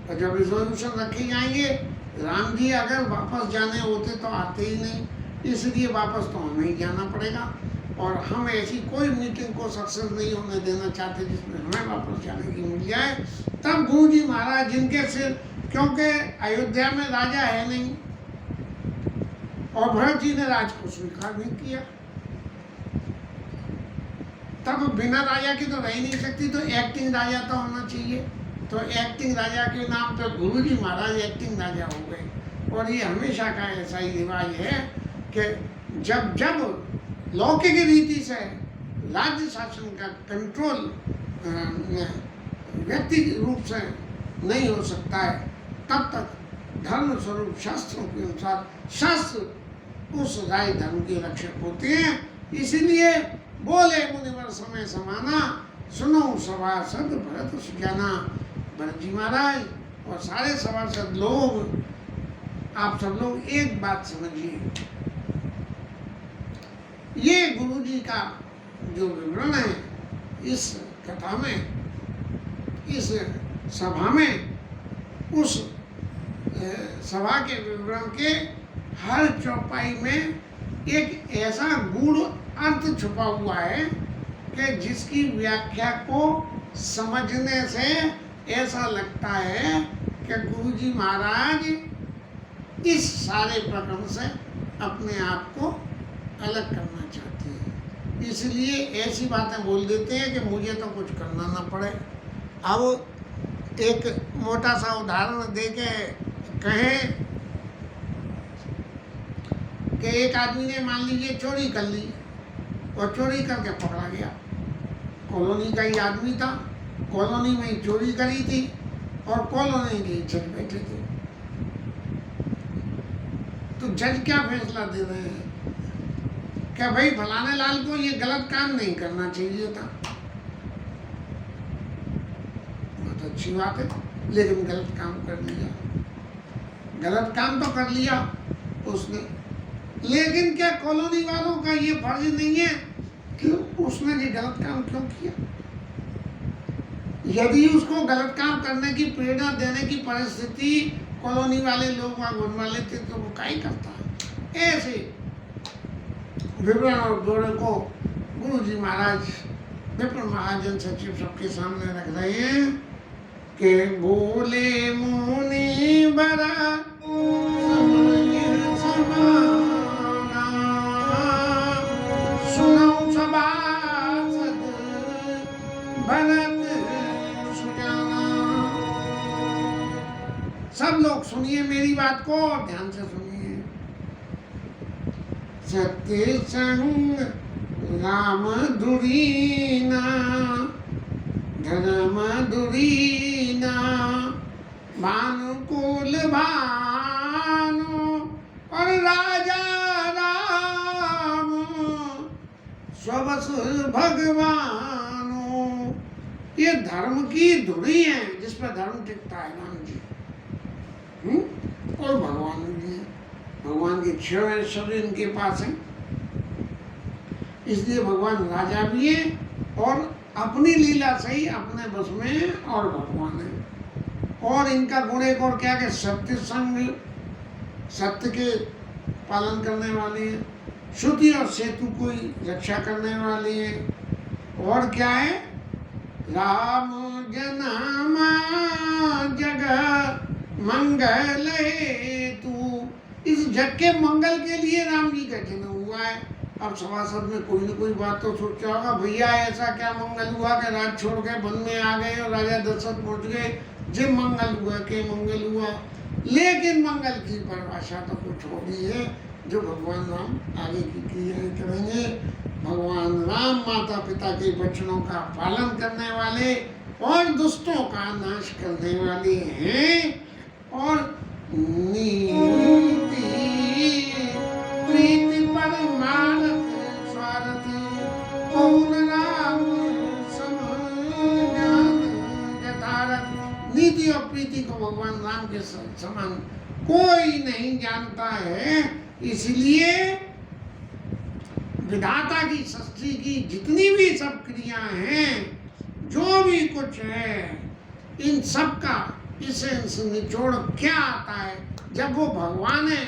और जब रिजोल्यूशन रखे जाएंगे, राम जी अगर वापस जाने होते तो आते ही नहीं, इसलिए वापस तो हमें ही जाना पड़ेगा। और हम ऐसी कोई मीटिंग को सक्सेस नहीं होने देना चाहते जिसमें हमें वापस जाने की मिल जाए। तब गुरु जी महाराज, जिनके सिर, क्योंकि अयोध्या में राजा है नहीं और भरत जी ने राज को स्वीकार नहीं किया, तब बिना राजा की तो रह ही नहीं सकती, तो एक्टिंग राजा तो होना चाहिए। तो एक्टिंग राजा के नाम पे गुरु जी महाराज एक्टिंग राजा हो गए। और ये हमेशा का ऐसा ही रिवाज है कि जब जब लौकिक रीति से राज्य शासन का कंट्रोल व्यक्ति रूप से नहीं हो सकता है, तब तक धर्म स्वरूप शास्त्रों के अनुसार शास्त्र उस राय धर्म के रक्षक होते हैं। इसीलिए बोले मुनिवर समय समाना, सुनो सभासद भरत सुजाना। भरत जी महाराज और सारे सभासद लोग, आप सब लोग एक बात समझिए, ये गुरु जी का जो विवरण है इस कथा में, इस सभा में, उस सभा के विवरण के हर चौपाई में एक ऐसा गूढ़ अर्थ छुपा हुआ है कि जिसकी व्याख्या को समझने से ऐसा लगता है कि गुरु जी महाराज इस सारे प्रकरण से अपने आप को अलग करना चाहते हैं, इसलिए ऐसी बातें बोल देते हैं कि मुझे तो कुछ करना ना पड़े। अब एक मोटा सा उदाहरण दे के कहें कि एक आदमी ने मान लीजिए चोरी कर ली और चोरी करके पकड़ा गया। कॉलोनी का ही आदमी था, कॉलोनी में ही चोरी करी थी और कॉलोनी के जज बैठे थे। तो जज क्या फैसला दे रहे हैं क्या भाई फलाने लाल को ये गलत काम नहीं करना चाहिए था, बहुत अच्छी बात है, लेकिन गलत काम कर लिया। गलत काम तो कर लिया उसने, लेकिन क्या कॉलोनी वालों का ये फर्ज नहीं है कि उसने ये गलत काम क्यों किया? यदि उसको गलत काम करने की प्रेरणा देने की परिस्थिति कॉलोनी वाले लोग वहां बनवा लेते तो वो क्या ही करता। ऐसे विवरण और ब्यौरे को गुरु जी महाराज विप्र महाजन सचिव सबके सामने रख रहे हैं कि बोले मुनि बरा सुनो सभासद भरत सुजाना। सब लोग सुनिए मेरी बात को, ध्यान से सुनिए। सत्य संग राम धुरीना, धर्म धुरीना, भानुकुल भानु और राजा राम स्वबस भगवानो। ये धर्म की धुरी है जिस पर धर्म टिकता है, राम जी। और भगवान भी है, भगवान के 6 शरीर इनके पास है, इसलिए भगवान राजा भी है और अपनी लीला से ही अपने बस में और भगवान है। और इनका गुण एक और क्या है, सत्य संग, सत्य के पालन करने वाले हैं, श्रुति और सेतु को रक्षा करने वाले हैं। और क्या है, राम जन्म जग मंगल हेतु, इस जग के मंगल के लिए राम जी का जन्म हुआ है। अब सभासद में कोई न कोई बात तो सोचा होगा, भैया ऐसा क्या मंगल हुआ कि राज छोड़ के वन में आ गए और राजा दशरथ पहुंच गए, जे मंगल हुआ के मंगल हुआ। लेकिन मंगल की परिभाषा तो कुछ होगी है जो भगवान राम आगे की क्रियाएं करेंगे। भगवान राम माता पिता के वचनों का पालन करने वाले और दुष्टों का नाश करने वाले हैं। और नीति प्रीति परमार्थ स्वार्थ कौन राम सम ज्ञान यथार्थ। नीति और प्रीति को भगवान राम के समान कोई नहीं जानता है। इसलिए विधाता की सृष्टि की जितनी भी सब क्रियाएं हैं, जो भी कुछ है, इन सब का इसेंस निचोड़ क्या आता है, जब वो भगवान है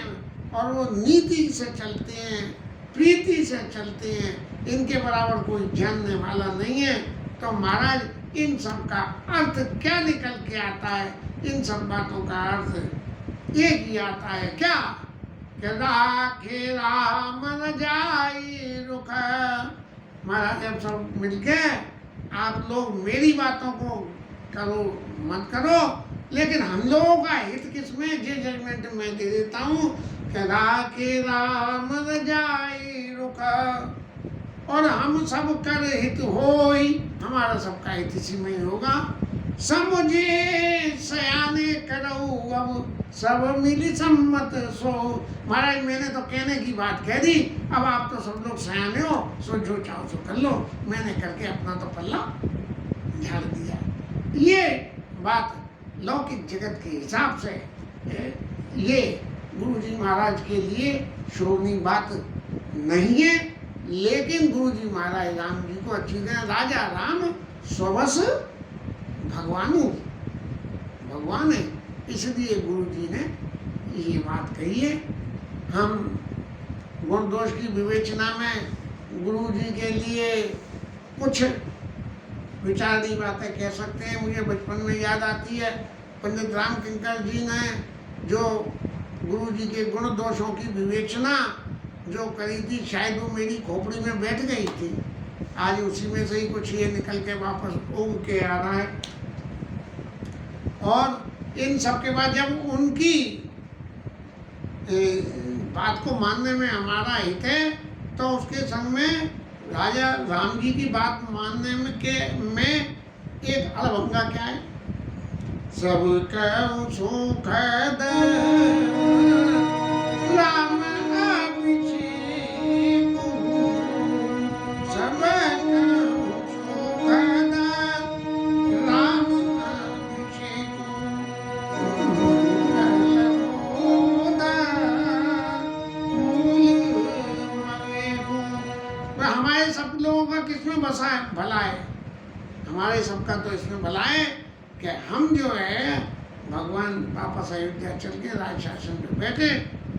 और वो नीति से चलते हैं, प्रीति से चलते हैं, इनके बराबर कोई जानने वाला नहीं है। तो महाराज इन सब का अर्थ क्या निकल के आता है? इन सब बातों का अर्थ एक ही आता है, क्या कि राखे राम न जाई रुख। महाराज अब सब मिलके आप लोग मेरी बातों को करो मत करो, लेकिन हम लोगों का हित किसमें, ये जजमेंट मैं दे देता हूँ कि राखे राम रजाई रुका, और हम सब कर हित होई, हमारा सबका हित इसी में ही होगा। समझे सयाने करो अब सब मिली सम्मत सो। महाराज मैंने तो कहने की बात कह दी, अब आप तो सब लोग सयाने हो, सो जो चाहो सो कर लो, मैंने करके अपना तो पल्ला झाड़ दिया। ये बात लौकिक जगत के हिसाब से ये गुरु जी महाराज के लिए शोभनीय बात नहीं है, लेकिन गुरु जी महाराज राम जी को अच्छी तरह, राजा राम स्वबस भगवान है, इसलिए गुरु जी ने ये बात कही है। हम गुण दोष की विवेचना में गुरु जी के लिए कुछ विचारनी बातें कह सकते हैं। मुझे बचपन में याद आती है, पंडित राम किंकर जी ने जो गुरु जी के गुण दोषों की विवेचना जो करी थी, शायद वो मेरी खोपड़ी में बैठ गई थी। आज उसी में से ही कुछ ये निकल के वापस उग के आ रहा है। और इन सब के बाद जब उनकी बात को मानने में हमारा हित है, तो उसके संग में राजा राम जी की बात मानने में एक अलभंगा क्या है, सबका सुख राम अभिषेक, सबका सुख राम अभिषेक, हमारे सब लोगों का किसमें बसा है, भला है, हमारे सबका तो इसमें भला है कि हम जो है भगवान वापस अयोध्या चल के राज शासन पे बैठे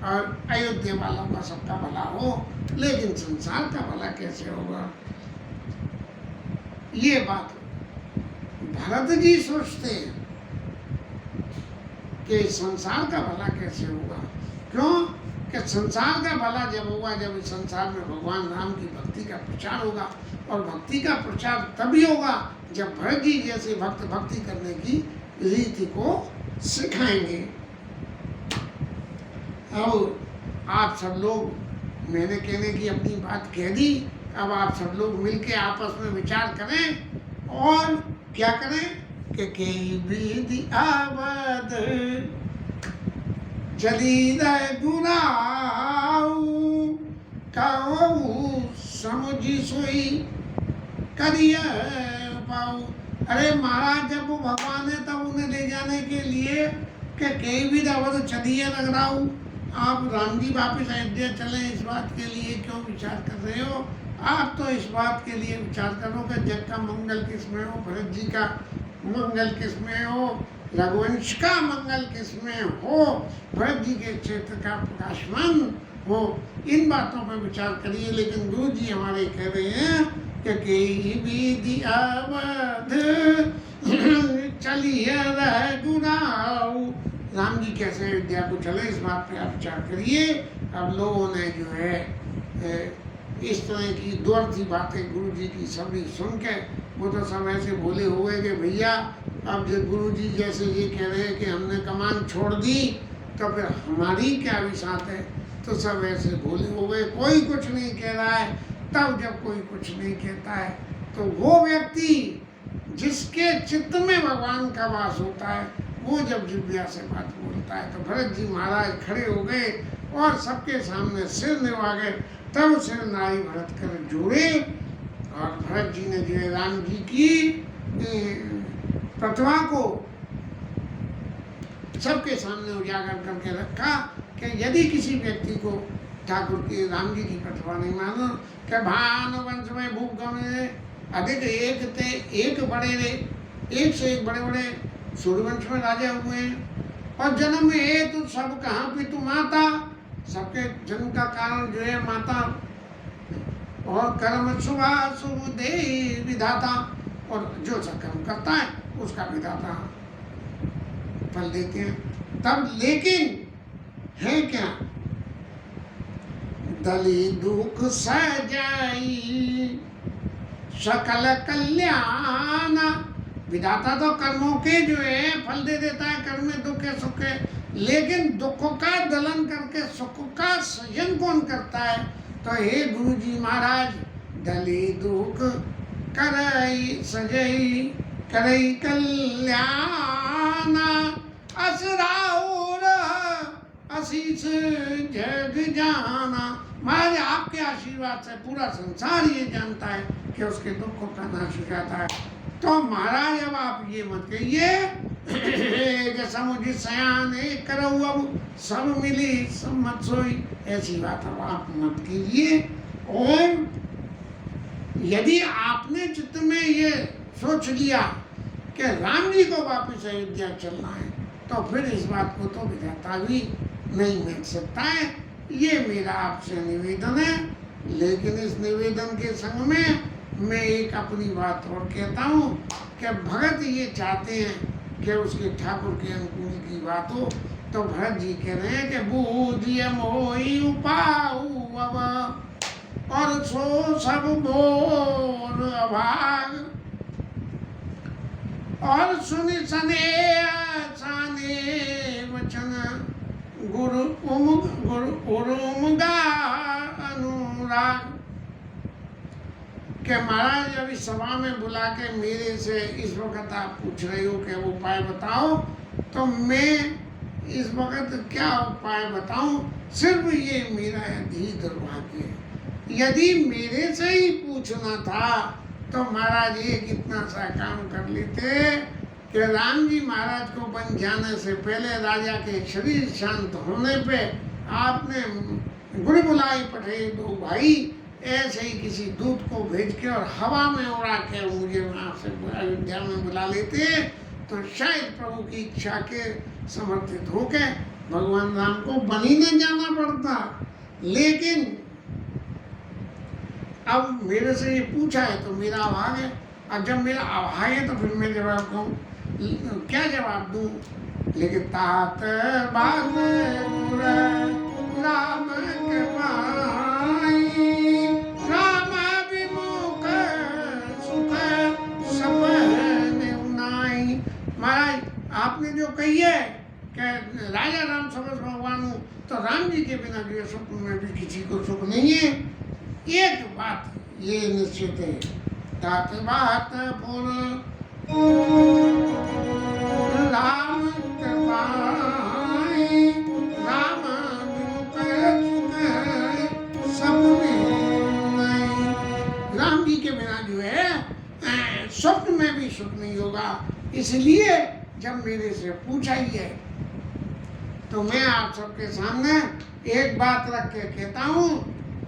और अयोध्या वालों का सबका भला हो। लेकिन संसार का भला कैसे होगा, ये बात भरत जी सोचते हैं कि संसार का भला कैसे होगा। क्यों कि संसार का भला जब होगा जब इस संसार में भगवान राम की भक्ति का प्रचार होगा, और भक्ति का प्रचार तभी होगा जब भरत जी जैसे भक्त भक्ति करने की रीति को सिखाएंगे। अब आप सब लोग, मैंने कहने की अपनी बात कह दी, अब आप सब लोग मिलके आपस में विचार करें और क्या करें कि कई विधि आबद चली गुनाऊ कहूँ समझी सोई करिए पाऊ। अरे महाराज जब वो भगवान है तब उन्हें ले जाने के लिए कि कई भी दावत चलिए लग रहा हूँ, आप राम जी वापिस अयोध्या चले, इस बात के लिए क्यों विचार कर रहे हो। आप तो इस बात के लिए विचार करो कि जग का मंगल किसमें हो, भरत जी का मंगल किसमें हो, रघुवंश का मंगल किसमें हो, भरत जी के क्षेत्र का प्रकाशमान हो। इन बातों पर विचार करिए। लेकिन गुरु जी हमारे कह रहे हैं कि कई विधि अवध चलिए रह गुनाऊ। राम जी कैसे अयोध्या को चले, इस बात पे आप विचार करिए। अब लोगों ने जो है इस तरह की दुर्धी बातें गुरु जी की सभी सुन के वो तो सब ऐसे बोले हुए कि भैया अब जो गुरु जी जैसे ये कह रहे हैं कि हमने कमान छोड़ दी तो फिर हमारी क्या विसात है। तो सब ऐसे बोले हो गए, कोई कुछ नहीं कह रहा है। तब जब कोई कुछ नहीं कहता है तो वो व्यक्ति जिसके चित्त में भगवान का वास होता है वो जब जिज्ञा से बात बोलता है तो भरत जी महाराज खड़े हो गए और सबके सामने सिर निभा गए। तब सिर नारी भरत कर जोड़े और भरत जी ने जो है राम जी की प्रतिमा को सबके सामने उजागर करके रखा कि यदि किसी व्यक्ति को ठाकुर की राम जी की प्रतिमा नहीं मानो कि भानुवंश में भूप गमे अधिक एक थे एक बड़े रे, एक से एक बड़े बड़े सूर्यवंश में राजा हुए हैं और जन्म में हेतु सब कहाँ पितु माता, सबके जन्म का कारण जो है माता, और कर्म शुभ शुभ दे विधाता, और जो सा कर्म करता है उसका विधाता फल देते हैं। तब लेकिन है क्या, दली दुख सजाई सकल कल्याण विधाता तो कर्मों के जो है फल दे देता है, कर्म में दुख है सुख है, लेकिन दुख का दलन करके सुख का सृजन कौन करता है? तो हे गुरु जी महाराज, दली दुख करई सजई करई कल्याण, असराउर आशीष जग जाना। महाराज आपके आशीर्वाद से पूरा संसार ये जानता है कि उसके दुखों का नाश हो जाता है। तो महाराज अब आप ये मत कहिए कि समुझ सयान एक करो अब सब मिली सब मत सोई, ऐसी बात अब आप मत कीजिए। और यदि आपने चित्त में ये सोच लिया कि राम जी को वापस अयोध्या चलना है, तो फिर इस बात को तो विधाता भी नहीं मान सकता है। ये मेरा आपसे निवेदन है। लेकिन इस निवेदन के संग में मैं एक अपनी बात और कहता हूँ कि भगत ये चाहते हैं कि उसके ठाकुर के अनुकूल की बात हो, तो भरत जी कह रहे हैं कि बूझिए मोहि उपाऊ अब, और सो सब बोल अभाग, और सुनि सने साने वचन गुरु उमुगा अनुराग। कि महाराज अभी सभा में बुला के मेरे से इस वक्त आप पूछ रहे हो कि उपाय बताओ, तो मैं इस वक्त क्या उपाय बताऊं? सिर्फ ये मेरा धीर दुर्भाग्य है। यदि मेरे से ही पूछना था तो महाराज ये कितना सा काम कर लेते कि राम जी महाराज को बन जाने से पहले राजा के शरीर शांत होने पे आपने गुरु बुलाई पठे दो भाई, ऐसे ही किसी दूत को भेज के और हवा में उड़ा के मुझे वहाँ से अयोध्या में बुला लेते, तो शायद प्रभु की इच्छा के समर्थित होके भगवान राम को बनी न जाना पड़ता। लेकिन अब मेरे से ये पूछा है तो मेरा आभाग है। अब जब मेरा आभाग है तो फिर मैं जवाब कहूँ, क्या जवाब दूँ? लेकिन तात बात राम के राम विमुख सुख सब नाई। महाराज आपने जो कही है कि राजा राम समझ भगवान हूँ, तो राम जी के बिना जो सुख में भी किसी को सुख नहीं है। एक बात ये निश्चित है, तात बात पुर राम कृपाई, राम विमुख सुख सब नहीं। राम जी के बिना जो है स्वप्न में भी सुख नहीं होगा। इसलिए जब मेरे से पूछा ही है तो मैं आप सबके सामने एक बात रख के कहता हूँ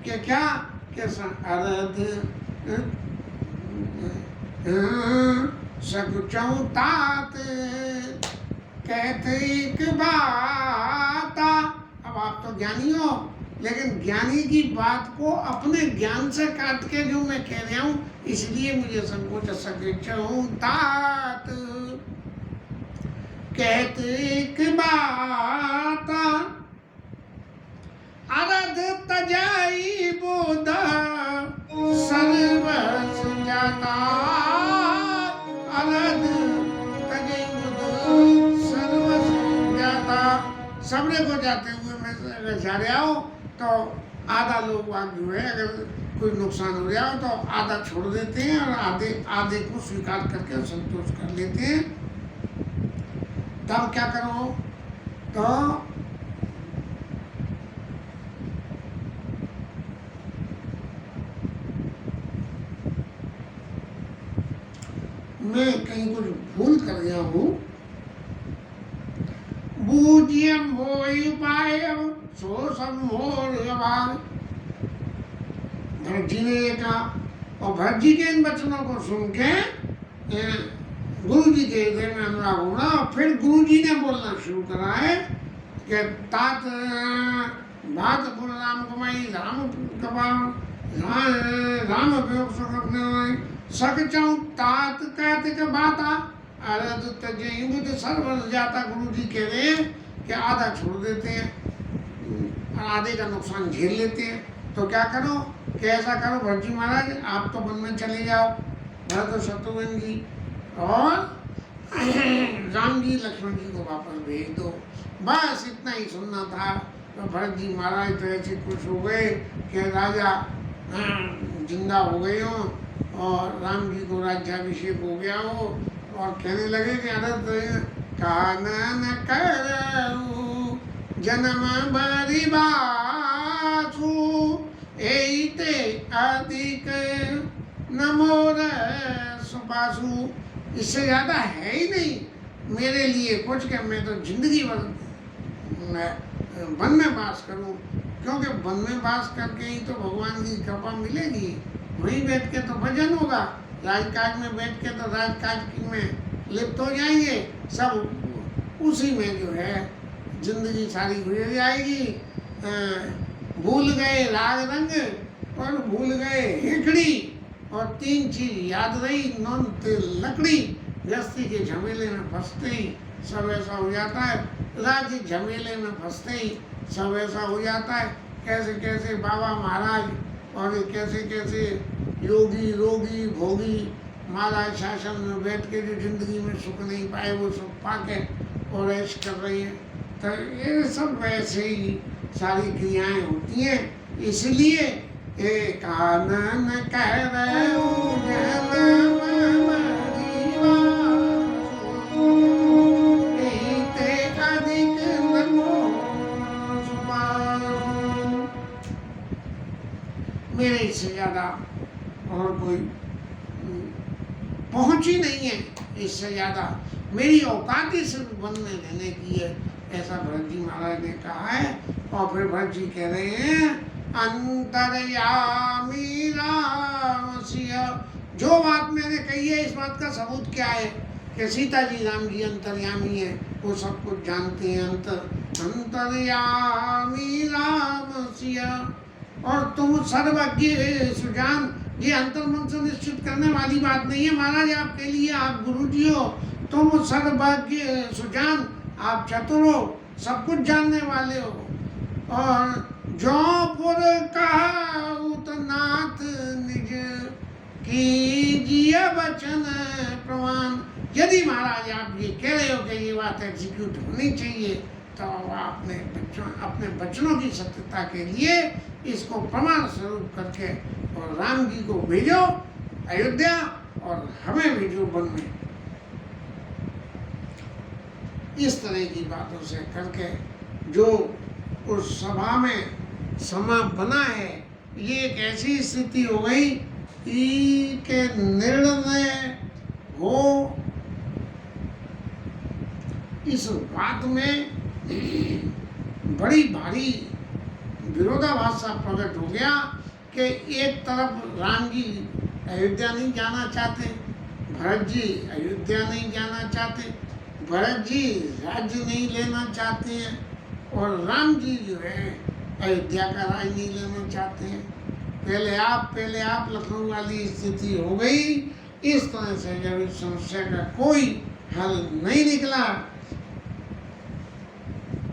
कि क्या अरध सकुचौ तात कहते एक बात। अब आप तो ज्ञानी हो, लेकिन ज्ञानी की बात को अपने ज्ञान से काट के जो मैं कह रहा हूँ, इसलिए मुझे संकोच। सकुचौ तात कहते एक बात, अरध तजाई बोध सर्वस जाता, अरध तजाई बोध सर्वस जाता। सबरे को जाते हुए मैं अगर जा रहा हो तो आधा लोग वहाँ जो है अगर कोई नुकसान हो रहा हो तो आधा छोड़ देते हैं और आधे को स्वीकार करके संतोष कर लेते हैं। तब क्या करो? तो मैं कहीं कुछ भूल कर गया हूँ। बूझियम मोहि उपाय सो सब मोर अभाग। भरत जी ने कहा, और भरत जी के इन वचनों को सुन के गुरु जी के हृदय में अनुराग होना, और फिर गुरु जी ने बोलना शुरू करा है कि तात बात पुर राम कमाई राम कपा राम उपयोग सुख सकचौ तात कहते के बाता, अरद तजई बुध सर्वस जाता। गुरु जी कह रहे हैं कि आधा छोड़ देते हैं और आधे का नुकसान झेल लेते हैं। तो क्या करो कि ऐसा करो भरत जी महाराज, आप तो वन में चले जाओ, भरत और शत्रुघ्न जी और राम जी लक्ष्मण जी को वापस भेज दो। बस इतना ही सुनना था। तो भरत जी महाराज तो ऐसे खुश हो गए कि राजा जिंदा हो गए हो और राम जी को राज्याभिषेक हो गया हो, और कहने लगे कि अनंत कानन करऊ जन्म बरी बासु एते अधिक नमोर सुपासु। इससे ज़्यादा है ही नहीं मेरे लिए कुछ कि मैं तो जिंदगी भर वन में वास करूं, क्योंकि वन में वास करके ही तो भगवान की कृपा मिलेगी। वहीं बैठ के तो भजन होगा, राजकाज में बैठ के तो राजकाज में लिप्त हो जाएंगे, सब उसी में जो है जिंदगी सारी गुजर जाएगी। भूल गए राग रंग और भूल गए हेकड़ी, और तीन चीज याद रही, नून तेल लकड़ी। गृहस्थी के झमेले में फंसते ही सब ऐसा हो जाता है, राज्य झमेले में फंसते ही सब ऐसा हो जाता है। कैसे कैसे बाबा महाराज और कैसे कैसे योगी रोगी भोगी महाराज शासन में बैठ के जो जिंदगी में सुख नहीं पाए वो सुख पाके और ऐश कर रही हैं। तो ये सब वैसे ही सारी क्रियाएं होती हैं। इसलिए एक आनन कह रहे मेरे इससे ज्यादा और कोई पहुंच ही नहीं है, इससे ज्यादा मेरी औकात ही सिर्फ वन में रहने की है, ऐसा भरत जी महाराज ने कहा है। और फिर भरत जी कह रहे हैं अंतर्यामी राम सिया। जो बात मैंने कही है इस बात का सबूत क्या है कि सीता जी राम जी अंतर्यामी है, वो सब कुछ जानते हैं। अंतर्यामी राम सिया और तुम सर्वज्ञ सुजान। ये अंतर्मन से निश्चित करने वाली बात नहीं है महाराज आपके लिए, आप गुरु जी हो, तुम सर्वज्ञ सुजान, आप चतुर हो, सब कुछ जानने वाले हो। और जो पुर कहा उतनाथ निज कीजिए वचन प्रमाण। यदि महाराज आप ये कह रहे हो कि ये बात एग्जीक्यूट होनी चाहिए, तो आपने अपने वचनों की सत्यता के लिए इसको प्रमाण स्वरूप करके और राम जी को भेजो अयोध्या और हमें भेजो वन में। इस तरह की बातों से करके जो उस सभा में समा बना है, ये एक ऐसी स्थिति हो गई कि निर्णय हो। इस बात में बड़ी भारी विरोधाभास प्रकट हो गया कि एक तरफ राम जी अयोध्या नहीं जाना चाहते, भरत जी अयोध्या नहीं जाना चाहते, भरत जी राज्य नहीं लेना चाहते हैं, और राम जी जो है अयोध्या का राज नहीं लेना चाहते हैं। पहले आप लखनऊ वाली स्थिति हो गई। इस तरह से जब इस समस्या का कोई हल नहीं निकला,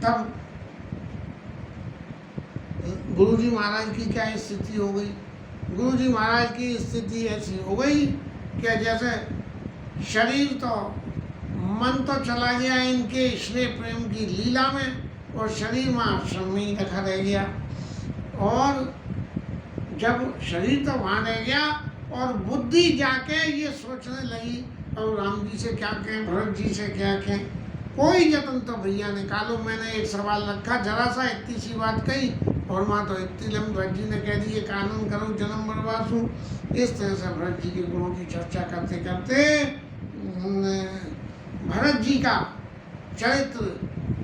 तब गुरुजी महाराज की क्या स्थिति हो गई। गुरुजी महाराज की स्थिति ऐसी हो गई कि जैसे शरीर तो मन तो चला गया इनके स्नेह प्रेम की लीला में, और शरीर में आश्रम में ही रखा रह गया। और जब शरीर तो वहाँ रह गया और बुद्धि जाके ये सोचने लगी और राम जी से क्या कहें, भरत जी से क्या कहें, कोई जतन तो भैया निकालो। मैंने एक सवाल रखा, जरा सा इतनी सी बात कही और माँ तो इतनी लंबी, भरत जी ने कह दी ये कानून करो जन्म बनवासू। इस तरह से भरत जी के गुणों की चर्चा करते करते भरत जी का चरित्र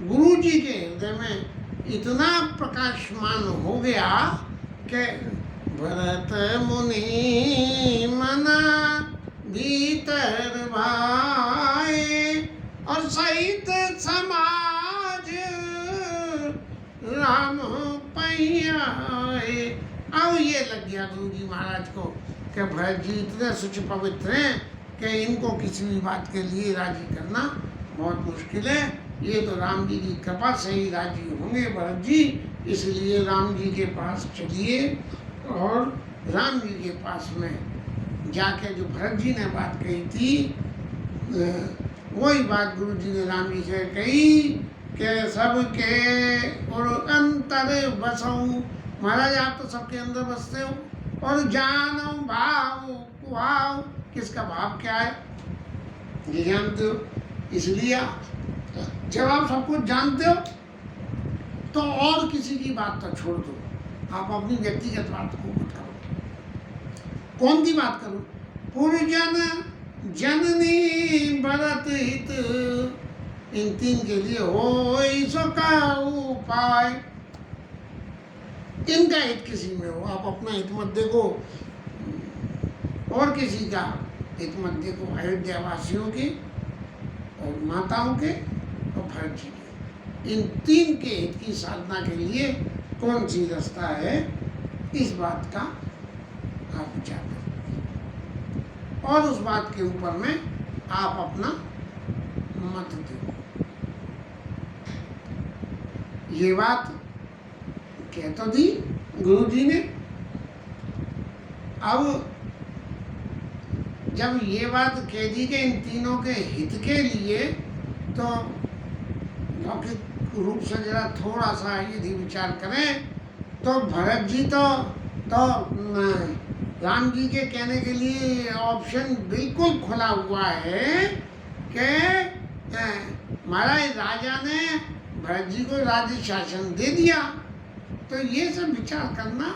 गुरु जी के हृदय में इतना प्रकाशमान हो गया कि भरत मुनि मना भीतर भाए और सहित समाज राम पैयाए। अब ये लग गया गुरु जी महाराज को कि भरत जी इतने सुच पवित्र हैं कि इनको किसी भी बात के लिए राजी करना बहुत मुश्किल है। ये तो राम जी की कृपा से ही राजी होंगे भरत जी, इसलिए राम जी के पास चलिए। और राम जी के पास में जाके जो भरत जी ने बात कही थी वही बात गुरु जी ने राम जी से कही कि सबके और अंतर बसऊं। महाराज आप तो सबके अंदर बसते हो और जानो भाव कुहाव। किसका भाव क्या है ये जानते हो, इसलिए जब आप सब कुछ जानते हो तो और किसी की बात तो छोड़ दो, आप अपनी व्यक्तिगत बात को मत करो। कौन की बात करो? पुरजन जननी भरत हित, इन तीन के लिए हो सो का उपाय। इनका हित किसी में हो, आप अपना हित मत देखो और किसी का हित मत देखो। अयोध्या वासियों के और माताओं के और भरत जी के, इन तीन के हित की साधना के लिए कौन सी रास्ता है, इस बात का आप विचार करो और उस बात के ऊपर में आप अपना मत दो। ये बात कह तो दी गुरु जी ने। अब जब ये बात कह दी कि इन तीनों के हित के लिए, तो लौकिक रूप से जरा थोड़ा सा यदि विचार करें तो भरत जी तो राम जी के कहने के लिए ऑप्शन बिल्कुल खुला हुआ है कि महाराज राजा ने भरत जी को राज्य शासन दे दिया, तो ये सब विचार करना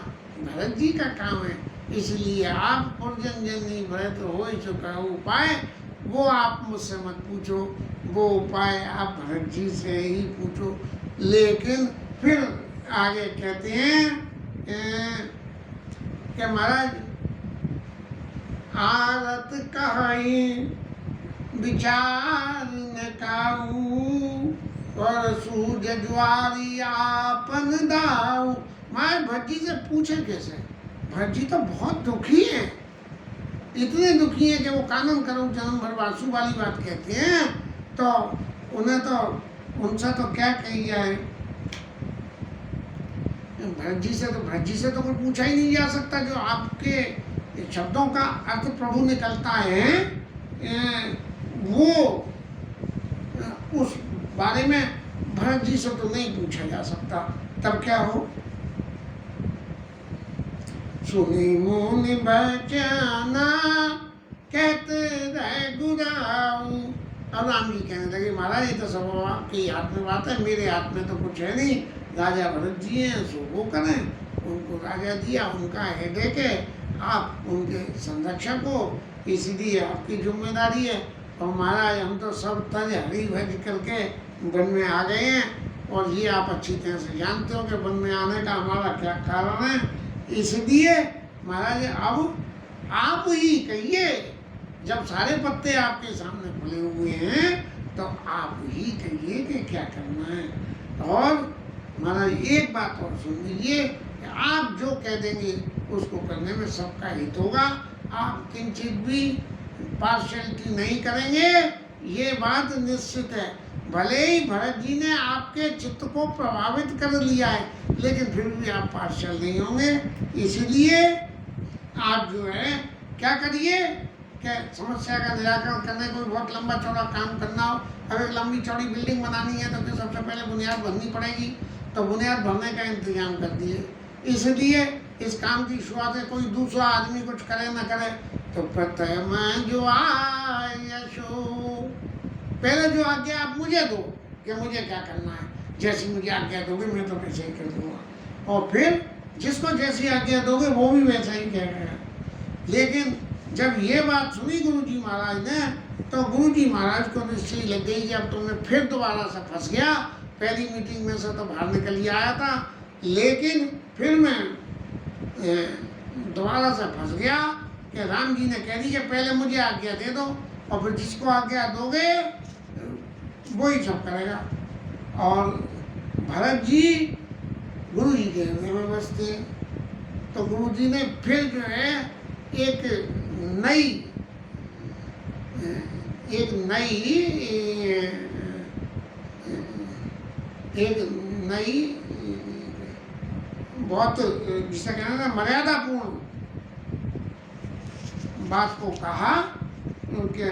भरत जी का काम है। इसलिए आप पुरजन जननी भरत हो चुका उपाय, वो आप मुझसे मत पूछो, वो उपाय आप भरत जी से ही पूछो। लेकिन फिर आगे कहते हैं कि महाराज आरत कहाई विचार न काऊ, और सूझ ज्वारी आपन दाऊ। माए भरत जी से पूछे कैसे? भरत जी तो बहुत दुखी हैं, इतने दुखी हैं कि वो कानन करो जन्म भर वासु वाली बात कहते हैं। तो उन्हें तो उनसे तो क्या कही जाए, भरत जी से तो कोई पूछा ही नहीं जा सकता। जो आपके शब्दों का अर्थ प्रभु निकलता है वो उस बारे में भरत जी से तो नहीं पूछा जा सकता। तब क्या हो? सुनी मुनि बचना कहते रहे गुराऊ। अब राम जी कहने लगे महाराज ये तो सब आपके हाथ में बात है, मेरे हाथ में तो कुछ है नहीं। राजा भरत जी हैं सो वो करें, उनको राजा दिया, उनका हेडेक है, आप उनके संरक्षक हो, इसलिए आपकी जिम्मेदारी है। और महाराज हम तो सब तज हरी भज करके वन में आ गए हैं, और ये आप अच्छी तरह से जानते हो कि वन में आने का हमारा क्या कारण है। इसलिए महाराज अब आप ही कहिए, जब सारे पत्ते आपके सामने खुले हुए हैं तो आप ही कहिए कि क्या करना है। और महाराज एक बात और सुन लीजिए, आप जो कह देंगे उसको करने में सबका हित होगा। आप किंचित भी पार्शियलिटी नहीं करेंगे, ये बात निश्चित है। भले ही भरत जी ने आपके चित्त को प्रभावित कर लिया है, लेकिन फिर भी आप पार्शियल नहीं होंगे। इसीलिए आप जो है क्या करिए कि समस्या का निराकरण करने को बहुत लंबा चौड़ा काम करना हो, अब एक लंबी चौड़ी बिल्डिंग बनानी है तो फिर सबसे पहले बुनियाद भरनी पड़ेगी, तो बुनियाद भरने का इंतजाम कर दिए। इसलिए इस काम की शुरुआत है, कोई दूसरा आदमी कुछ करे न करे तो प्रथम जो आयशो, पहले जो आज्ञा आप मुझे दो कि मुझे क्या करना है, जैसी मुझे आज्ञा दोगे मैं तो वैसे ही कर दूंगा, और फिर जिसको जैसी आज्ञा दोगे वो भी वैसा ही कहेगा। लेकिन जब ये बात सुनी गुरु जी महाराज ने, तो गुरु जी महाराज को निश्चय लग गई कि अब तुमने फिर दोबारा से फंस गया। पहली मीटिंग में से तो बाहर निकल ही आया था, लेकिन फिर मैं दोबारा से फंस गया कि राम जी ने कह दी कि पहले मुझे आज्ञा दे दो, और फिर जिसको आज्ञा दोगे वही सब करेगा। और भरत जी गुरु जी के हृदय में बसते, तो गुरु जी ने फिर जो है एक नई बहुत जिसे कहना ना मर्यादापूर्ण बात को कहा कि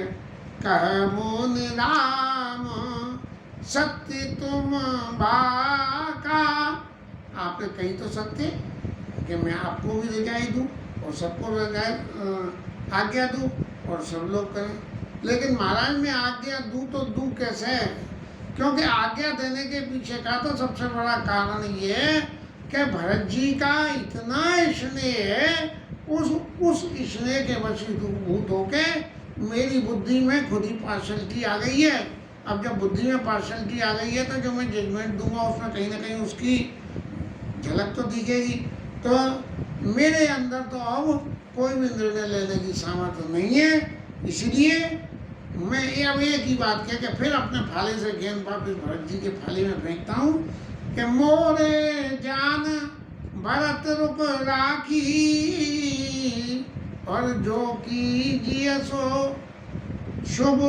कह मुनि राम सत्य तुम बाका। आपने कही तो सत्य कि मैं आपको भी रजाई दूं और सबको रजाई आज्ञा दूं और सब लोग करें, लेकिन महाराज मैं आज्ञा दूं तो दूं कैसे? क्योंकि आज्ञा देने के पीछे का तो सबसे बड़ा कारण ये है कि भरत जी का इतना स्नेह है, उस स्नेह के वशीभूत होके मेरी बुद्धि में खुद ही पार्शलिटी आ गई है। अब जब बुद्धि में पार्शलिटी आ गई है तो जो मैं जजमेंट दूंगा उसमें कहीं ना कहीं उसकी झलक तो दिखेगी। तो मेरे अंदर तो अब कोई भी निर्णय लेने की सामर्थ्य नहीं है, इसलिए मैं अब एक ही बात कह के फिर अपने फाले से गेंद वापिस भरत जी के फाले में फेंकता हूँ कि मोरे जान भरत रूप राखी और जो कीजिए सो शुभ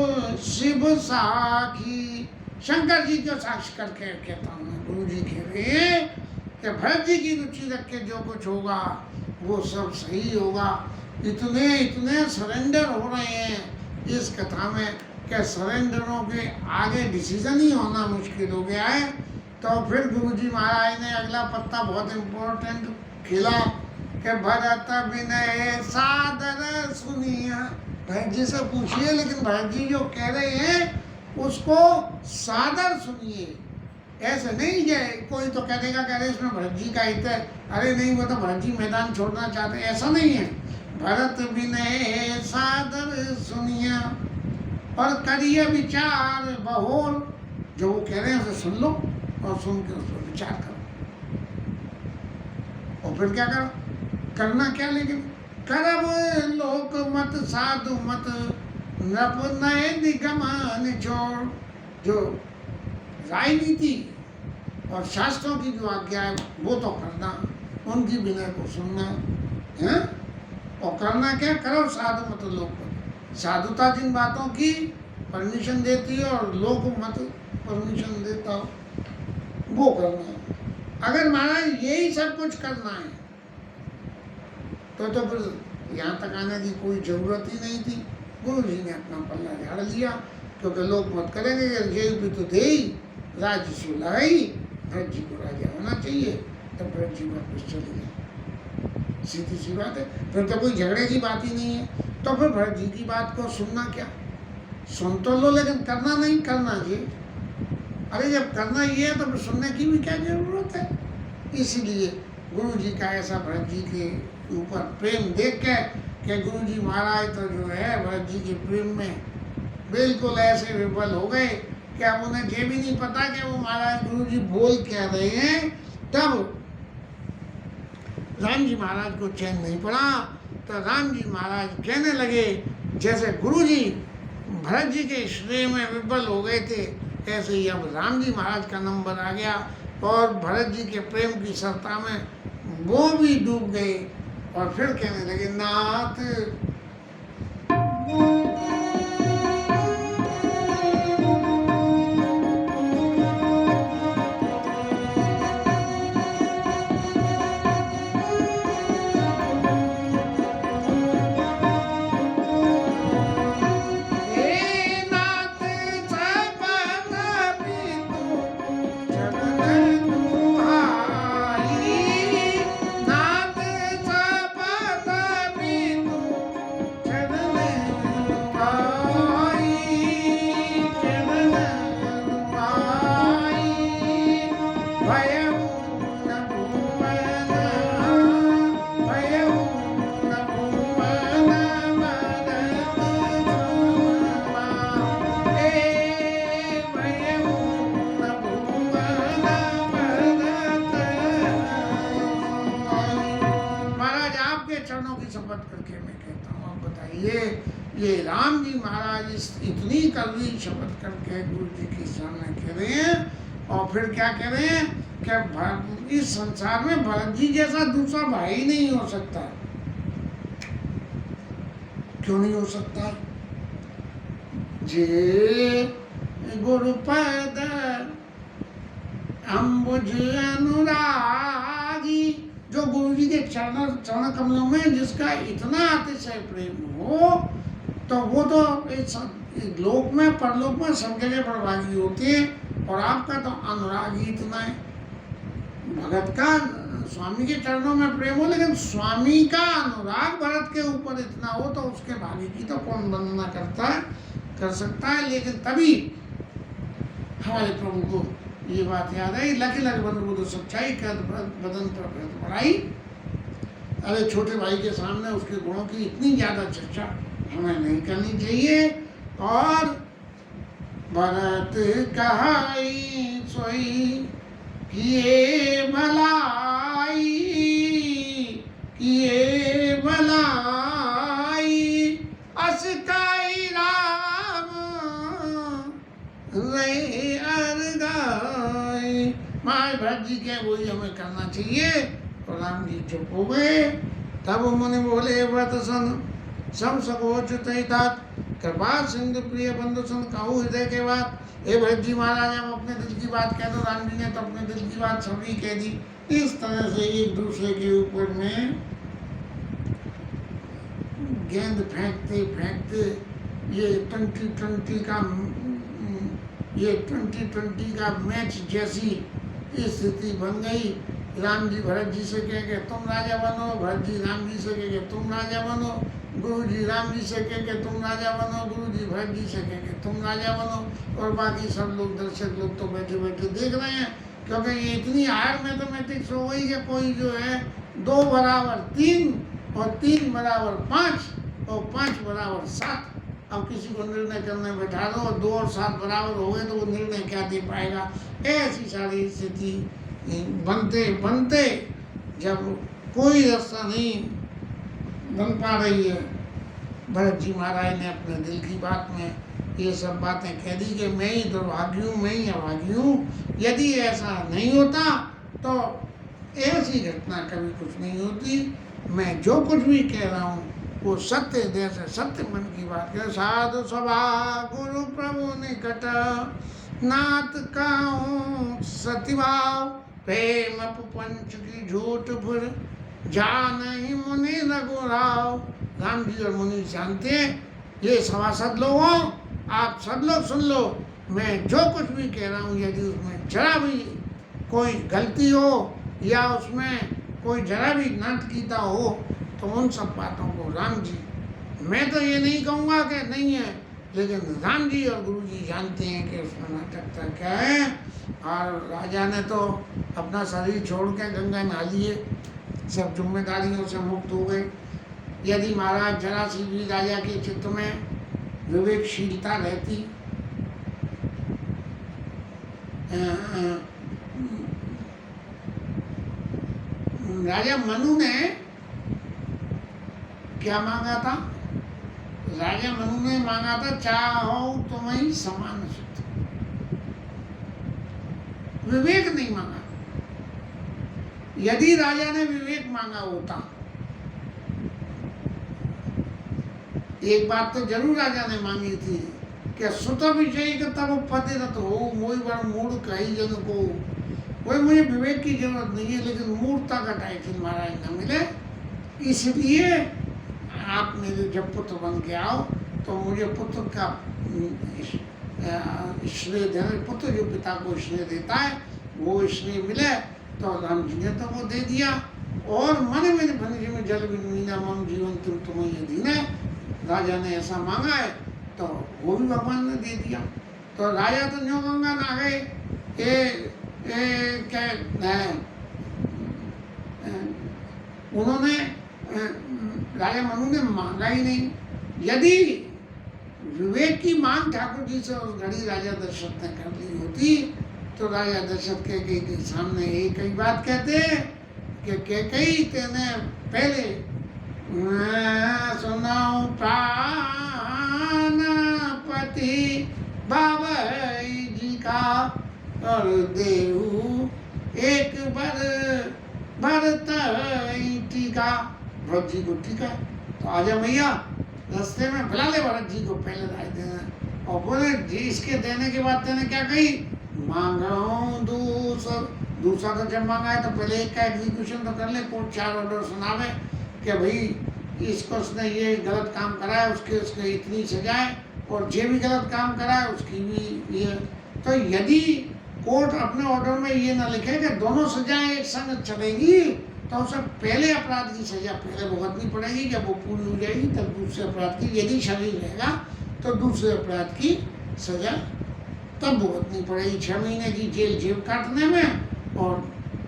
शिव साखी। शंकर जी को साक्षी करके कहता हूँ मैं, गुरु जी कह रहे हैं कि भरत जी की रुचि रख के जो कुछ होगा वो सब सही होगा। इतने सरेंडर हो रहे हैं इस कथा में कि सरेंडरों के आगे डिसीजन ही होना मुश्किल हो गया है। तो फिर गुरुजी महाराज ने अगला पत्ता बहुत इम्पोर्टेंट खिला कि भरत विनय सादर सुनिया। भरत जी से पूछिए, लेकिन भरत जी जो कह रहे हैं उसको सादर सुनिए। ऐसे नहीं जाए कोई तो कह देगा कि इसमें भरत जी का हित है, अरे नहीं वो तो भरत जी मैदान छोड़ना चाहते, ऐसा नहीं है। भरत विनय सादर सुनिया और करिए विचार बहुल। जो वो कह रहे हैं उसे सुन लो और सुन के उस पर विचार करो और फिर क्या करो, करना क्या, लेकिन करब लोक मत साधु मत नप नए निगमन छोड़। जो राजनीति और शास्त्रों की जो आज्ञा है वो तो करना, उनकी विनय को सुनना है और करना क्या, करो साधु मत लोक। साधुता जिन बातों की परमिशन देती है और लोक मत परमिशन देता हो वो करना है। अगर महाराज यही सब कुछ करना है तो फिर यहाँ तक आने की कोई जरूरत ही नहीं थी। गुरु जी ने अपना पल्ला झाड़ लिया, क्योंकि लोग मत करेंगे जेल भी तो दे ही, राज्य सुलाई, भरत जी को राजा होना चाहिए, तो भरत जी वापस चले गए। सीधी सी बात है, फिर तो कोई झगड़े की बात ही नहीं है। तो फिर भरत जी की बात को सुनना क्या, सुन तो लो लेकिन करना नहीं करना जी। अरे जब करना ही है तो फिर सुनने की भी क्या जरूरत है। इसीलिए गुरु जी का ऐसा भरत जी के ऊपर प्रेम देख के कि गुरु जी महाराज तो जो है भरत जी के प्रेम में बिल्कुल ऐसे विफल हो गए कि अब उन्हें ये भी नहीं पता कि वो महाराज गुरु जी बोल क्या रहे हैं। तब राम जी महाराज को चैन नहीं पड़ा, तो राम जी महाराज कहने लगे जैसे गुरु जी भरत जी के स्नेह में विफल हो गए थे, ऐसे ही अब राम जी महाराज का नंबर आ गया और भरत जी के प्रेम की सरता में वो भी डूब गए और फिर कहने लगे नाथ ये राम जी महाराज इतनी कड़वी शपथ करके गुरु जी के सामने कह रहे हैं और फिर क्या कह रहे हैं कि इस संसार में भरत जी जैसा दूसरा भाई नहीं हो सकता। क्यों नहीं हो सकता? जे गुरुपद अम्बुज अनुरागी, जो गुरु जी के चरण कमलों में जिसका इतना अतिशय प्रेम हो तो वो तो इस लोक में परलोक में सब जगह बड़भागी होती है, और आपका तो अनुराग ही इतना है। भगत का स्वामी के चरणों में प्रेम हो, लेकिन स्वामी का अनुराग भरत के ऊपर इतना हो तो उसके भाग्य की तो कौन वंदना करता है, कर सकता है। लेकिन तभी हमारे प्रभु को ये बात याद आई, लख लख बंधु बुध सच्चाई कर बदन पर व्रत बढ़ाई। अरे छोटे भाई के सामने उसके गुणों की इतनी ज्यादा चर्चा हमें नहीं करनी चाहिए। और भरत कहाई सोई किए भलाई, किए भलाई, अस काई राम रे अरगाई। माय भरत जी के वही हमें करना चाहिए। और राम जी चुप हो गए। तब मुनि बोले व्रत सन सब सकोच तात, कृपा सिंधु प्रिय बंधु सन कहूँ हृदय के बात। हे भरत जी महाराज, हम अपने दिल की बात कह दो। राम जी ने तो अपने दिल की बात सभी कह दी। इस तरह से एक दूसरे के ऊपर में गेंद फेंकते फेंकते ये 2020 का मैच जैसी स्थिति बन गई। राम जी भरत जी से कह के तुम राजा बनो, भरत जी राम जी से कह के तुम राजा बनो, गुरु जी राम जी से कह के तुम राजा बनो, गुरु जी भरत जी से कह के तुम राजा बनो। और बाकी सब लोग दर्शक लोग तो बैठे बैठे देख रहे हैं, क्योंकि ये इतनी हार्ड मैथमेटिक्स हो गई है। कोई जो है 2 बराबर 3 और 3 बराबर 5 और 5 बराबर 7। अब किसी को निर्णय करने बैठा दो और 2 और 7 बराबर हो गए तो वो निर्णय क्या दे पाएगा। ऐसी सारी स्थिति बनते बनते जब कोई रास्ता नहीं बन पा रही है, भरत जी महाराज ने अपने दिल की बात में ये सब बातें कह दी कि मैं ही दुर्भागी हूँ, मैं ही अभागी हूँ। यदि ऐसा नहीं होता तो ऐसी घटना कभी कुछ नहीं होती। मैं जो कुछ भी कह रहा हूँ वो सत्य हृदय से सत्य मन की बात है। साधु सभा गुरु प्रभु निकट, नाथ कहूँ सतिभाव, प्रेम पंच की झूठ भुर, जान ही मुनि रघुराव। राम जी और मुनि जानते हैं। ये सभासद लोगों, आप सब लोग सुन लो, मैं जो कुछ भी कह रहा हूँ यदि उसमें जरा भी कोई गलती हो या उसमें कोई जरा भी नाटकीयता हो तो उन सब बातों को राम जी, मैं तो ये नहीं कहूँगा कि नहीं है, लेकिन राम जी और गुरु जी जानते हैं कि उसमें नाटकता क्या है। और राजा ने तो अपना शरीर छोड़ के गंगा नहा लिए, सब जिम्मेदारियों से मुक्त हो गए। यदि महाराज जरा सी भी राजा के चित्त में विवेकशीलता रहती, राजा मनु ने क्या मांगा था? राजा मनु ने मांगा था चाहो तुम्हें समान सुख, विवेक नहीं मांगा। यदि राजा ने विवेक मांगा होता, एक बात तो जरूर राजा ने मांगी थी कि सुत विषय तब फतेरत हो, मोई बड़ मूड कही जन को। कोई मुझे विवेक की जरूरत नहीं है, लेकिन मूर्खता का टाइटल महाराज न मिले, इसलिए आप मेरे जब पुत्र बन के आओ तो मुझे पुत्र का श्रेय देना, पुत्र जो पिता को श्रेय देता है वो श्रेय मिले। तो राम जी ने तो वो दे दिया। और मन में भनिज में जल बिना मम जीवन तुम तुम्हें ये दीना, राजा ने ऐसा मांगा है तो वो भी भगवान ने दे दिया। तो राजा तो न्यो गंगा ना गए, क्या उन्होंने राजा मनु ने मांगा ही नहीं। यदि विवेक की मांग ठाकुर जी से उस घड़ी राजा दशरथ ने कर ली होती तो राजा दशरथ के सामने एक ही बात कहते कि कैकेयी तेने पहले सुनाओ प्राणपति बाबई जी का और देहू एक बार भरत टीका। भरत जी को टीका तो आजा मैया, रास्ते में बुला ले भरत जी को, पहले राय देना। और बोले जी इसके देने के बाद तेने क्या कही? मांगा हूँ दूसरा तो जब मांगा है तो पहले एक का एग्जीक्यूशन तो कर ले, कोर्ट 4 ऑर्डर सुनावे कि भाई इसको उसने ये गलत काम करा है, उसके उसके इतनी सजा है, और जो भी गलत काम करा है उसकी भी ये। तो यदि कोर्ट अपने ऑर्डर में ये ना लिखे कि दोनों सजाएं एक संग चलेंगी, तो उसे पहले अपराध की सजा पहले भुगतनी पड़ेगी, जब वो पूरी हो जाएगी तब दूसरे अपराध की, यदि शरीर रहेगा तो दूसरे अपराध की सजा तब भुगतनी पड़ेगी। 6 महीने की जेल जेब काटने में और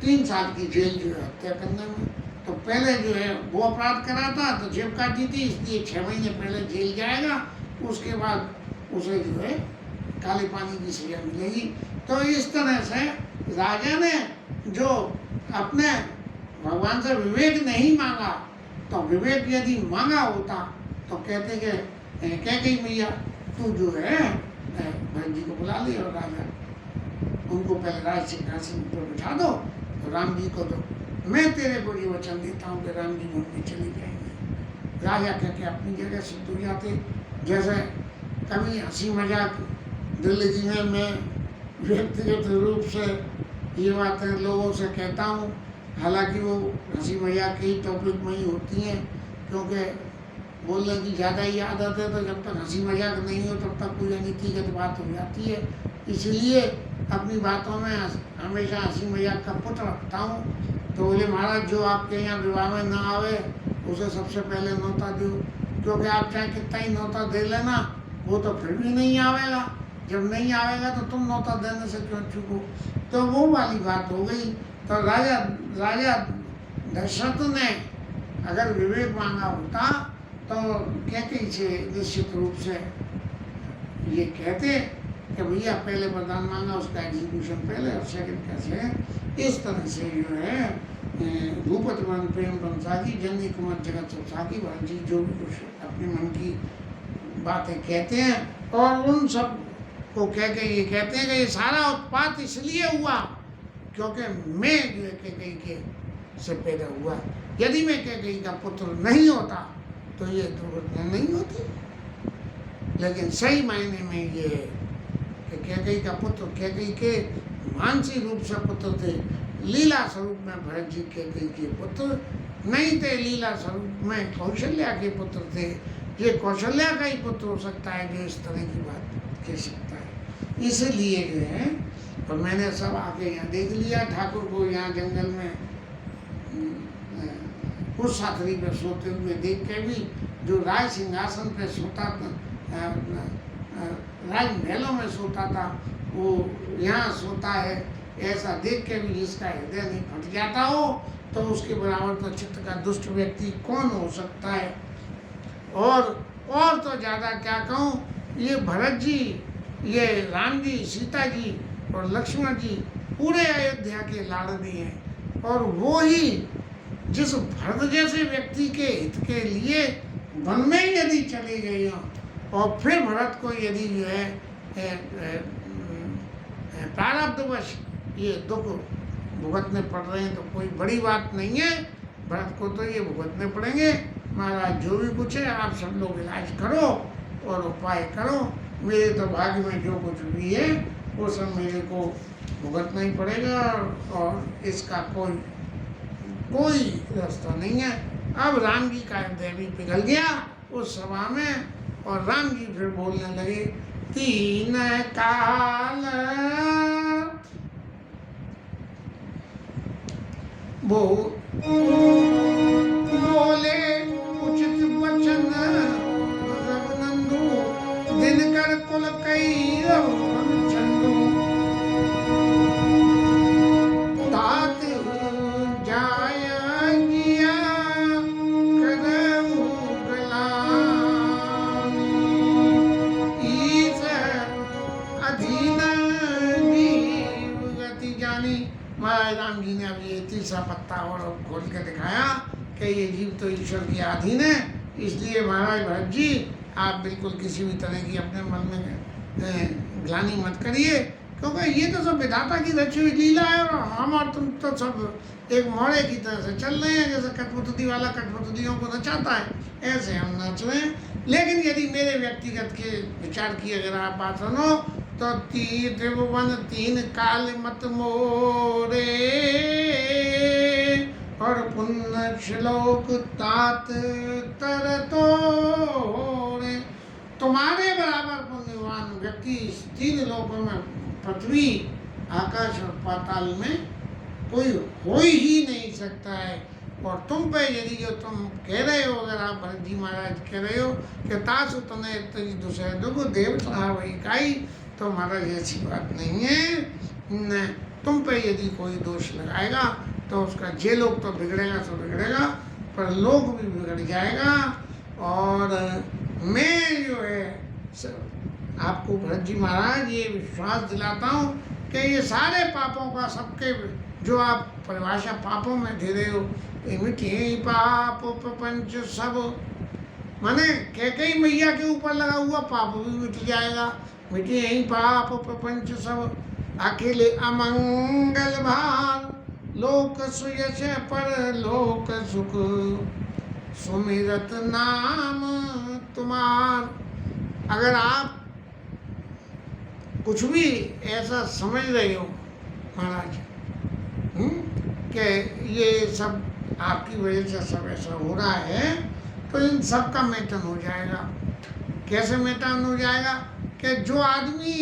3 साल की जेल जो है हत्या करने में। तो पहले जो है वो अपराध करा था तो जेब काटी थी, इसलिए 6 महीने पहले जेल जाएगा, उसके बाद उसे जो है काले पानी की सजा मिलेगी। तो इस तरह से राजा ने जो अपने भगवान से विवेक नहीं मांगा, तो विवेक यदि मांगा होता तो कहते कि कैकेयी मैया तू जो है भरत जी को बुला ले और राजा उनको पहले राज सिंहासन पर बिठा दो, तो राम जी को दो, मैं तेरे को ये वचन देता हूँ कि राम जी घूमने चले जाएंगे। राजा कह के अपनी जगह सिद्ध हो जाते। जैसे कभी हंसी मजाक दिल्ली में मैं व्यक्तिगत रूप से ये बातें लोगों से कहता हूँ, हालांकि वो हंसी मजाक की टॉपिक में ही होती हैं, क्योंकि बोलने की ज़्यादा ही आदत है, तो जब तक हंसी मजाक नहीं हो तब तक कोई नीतिगत बात हो जाती है। इसलिए अपनी बातों में हमेशा हंसी मजाक का पुट रखता हूँ। तो बोले महाराज जो आपके यहाँ विवाह में ना आवे उसे सबसे पहले न्योता दो, क्योंकि आप चाहे कितना ही न्योता दे लेना वो तो फिर भी नहीं आवेगा, जब नहीं आवेगा तो तुम न्योता देने से क्यों चूको। तो वो वाली बात हो गई। तो राजा दशरथ ने अगर विवेक मांगा होता तो कैकेयी से निश्चित रूप से ये कहते कि भैया पहले वरदान मांगा, उसका एग्जीक्यूशन पहले और सेकंड कैसे। इस तरह से जो है भूपति मन प्रेम बंसागी जननी कुमार जगत सुसागी भरत जी जो भी कुछ अपने मन की बातें कहते हैं, और उन सब को कह के ये कहते हैं कि ये सारा उत्पात इसलिए हुआ क्योंकि मैं जो है कैकेयी के से पैदा हुआ। यदि मैं कैकेयी का पुत्र नहीं होता तो ये दुर्घटना नहीं होती। लेकिन सही मायने में ये कि कैकेयी का पुत्र कैकेयी के मानसिक रूप से पुत्र थे, लीला स्वरूप में भरत जी कैकेयी के पुत्र नहीं थे, लीला स्वरूप में कौशल्या के पुत्र थे। ये कौशल्या का ही पुत्र हो सकता है जो इस तरह की बात कह सकता है। इसलिए जो है और मैंने सब आके यहाँ देख लिया ठाकुर को यहाँ जंगल में उस साथरी पे सोते हुए देख के भी, जो राज सिंहासन पे सोता था, राजमहलों में सोता था, वो यहाँ सोता है, ऐसा देख के भी जिसका हृदय नहीं फट जाता हो तो उसके बराबर तो चित्त का दुष्ट व्यक्ति कौन हो सकता है। और तो ज़्यादा क्या कहूँ, ये भरत जी, ये राम जी, सीता जी और लक्ष्मण जी पूरे अयोध्या के लाडली हैं, और वो ही जिस भरत जैसे व्यक्ति के हित के लिए वन में यदि चली गई हो और फिर भरत को यदि जो है प्रारब्धवश ये दुख भुगतने पड़ रहे हैं तो कोई बड़ी बात नहीं है, भरत को तो ये भुगतने पड़ेंगे। महाराज जो भी कुछ है आप सब लोग इलाज करो और उपाय करो, मेरे तो भाग्य में जो कुछ भी है वो सब मेरे को भुगतना ही पड़ेगा, और इसका कोई रास्ता नहीं है। अब राम जी का हृदय भी पिघल गया उस सभा में, और राम जी फिर बोलने लगे, 3 काल वो बोले उचित वचन रघुनंदू, दिनकर कुल कई चंदू, तात जाया जिया करऊ गुलाम, ईस अधीन जीव गति जानी। महाराज राम जी ने अब ये तीसरा पत्ता और खोल के दिखाया कि ये जीव तो ईश्वर के अधीन है, इसलिए महाराज भरत जी आप बिल्कुल किसी भी तरह की अपने मन में ग्लानि मत करिए, क्योंकि ये तो सब विधाता की रची हुई लीला है, और हम और तुम तो सब एक मोड़े की तरह से चल रहे हैं। जैसे कठपुतली वाला कठपुतलियों को नचाता है, ऐसे हम नाच रहे हैं। लेकिन यदि मेरे व्यक्तिगत के विचार की अगर आप बात सुनो तो 3 त्रिभुवन 3 काल मत मोरे, और पुण्य श्लोक तात तर तोड़े। तुम्हारे बराबर पुण्यवान व्यक्ति इस 3 लोकों में, पृथ्वी, आकाश और पाताल में कोई हो ही नहीं सकता है। और तुम पे यदि जो तुम कह रहे हो, अगर आप भरत जी महाराज कह रहे हो कि तासु तने तरी दूसरे दुगो देवता वही काई, तो महाराज ऐसी बात नहीं है। न, तुम पे यदि कोई दोष लगाएगा तो उसका जे लोग तो बिगड़ेगा तो बिगड़ेगा, पर लोग भी बिगड़ जाएगा। और मैं जो है आपको भरत जी महाराज ये विश्वास दिलाता हूँ कि ये सारे पापों का, सबके जो आप परिभाषा पापों में दे रहे हो, मिटे पाप प्रपंच सब, माने कैकेयी मैया के ऊपर लगा हुआ पाप भी मिट जाएगा। मिटे ही पाप प्रपंच सब, अकेले अमंगल भार, लोक सुयश पर लोक सुख, सुमिरत नाम तुम्हार। अगर आप कुछ भी ऐसा समझ रहे हो महाराज कि ये सब आपकी वजह से सब ऐसा हो रहा है, तो इन सब का मेटन हो जाएगा। कैसे मेटन हो जाएगा कि जो आदमी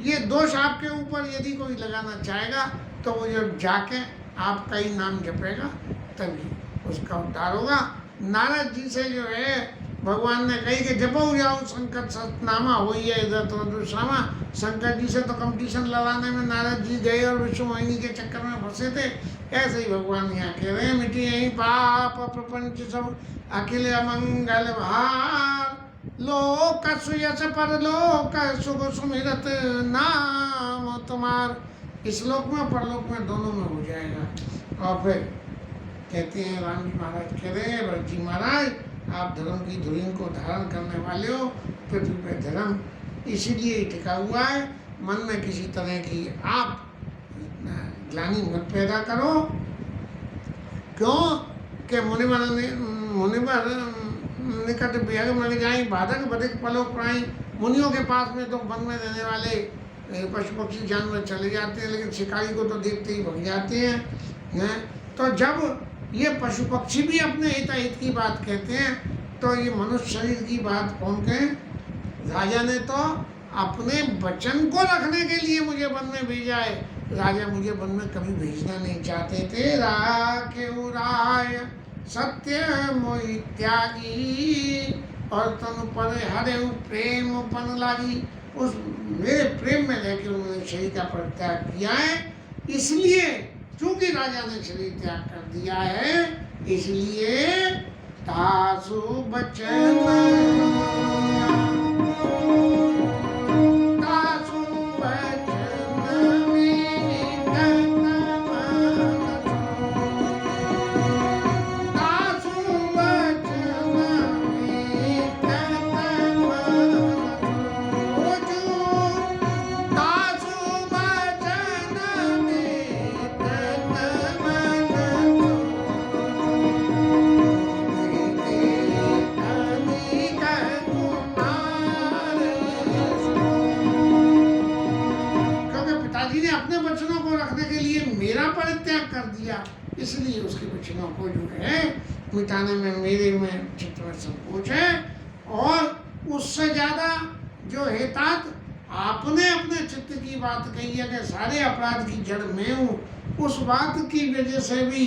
ये दोष आपके ऊपर यदि कोई लगाना चाहेगा, तो वो जब जाके आपका ही नाम जपेगा तभी उसका उद्धार होगा। नारद जी से जो है भगवान ने कही कि जपो जाओ संकट सतनामा हो ही है इधर तो दुष्नामा। शंकर जी से तो कंपटीशन लड़ाने में नारद जी गए और विश्व मोहिनी के चक्कर में फंसे थे। ऐसे ही भगवान यहाँ कह रहे हैं, मिट्टी यही पाप प्रपंच सब, अकेले अमंगल भार, लोक सुयश पर लोक सुख, सुमिरत नाम तुम्हार। इस लोक में परलोक में दोनों में हो जाएगा। और फिर कहते हैं राम जी महाराज कह रहे हैं, भरत जी महाराज आप धर्म की धुरीन को धारण करने वाले हो। पृथ्वी पे धर्म इसीलिए टिका हुआ है, मन में किसी तरह की आप ग्लानि मत पैदा करो। क्यों कि मुनिवर निकट बेहद मिल जाए, बाधक बधिक पलो प्राई। मुनियों के पास में तो वन में रहने वाले पशु पक्षी जानवर चले जाते हैं, लेकिन शिकारी को तो देखते ही भग जाते हैं। तो जब ये पशु पक्षी भी अपने हित की बात कहते हैं, तो ये मनुष्य शरीर की बात कौन कहे। राजा ने तो अपने वचन को रखने के लिए मुझे वन में भेजा है। राजा मुझे वन में कभी भेजना नहीं चाहते थे। राखे राय सत्य मोहि त्यागी, और तनु पर हरे प्रेम पन लागी। उस मेरे प्रेम में रहकर उन्होंने शरीर का परित्याग किया है। इसलिए चूंकि राजा ने शरीर त्याग कर दिया है, इसलिए तासु बचन इसलिए उसके वचनों को जो है मिटाने में मेरे में चित्त में संकोच है। और उससे ज्यादा जो हेतात आपने अपने चित्त की बात कही है कि सारे अपराध की जड़ मैं हूँ, उस बात की वजह से भी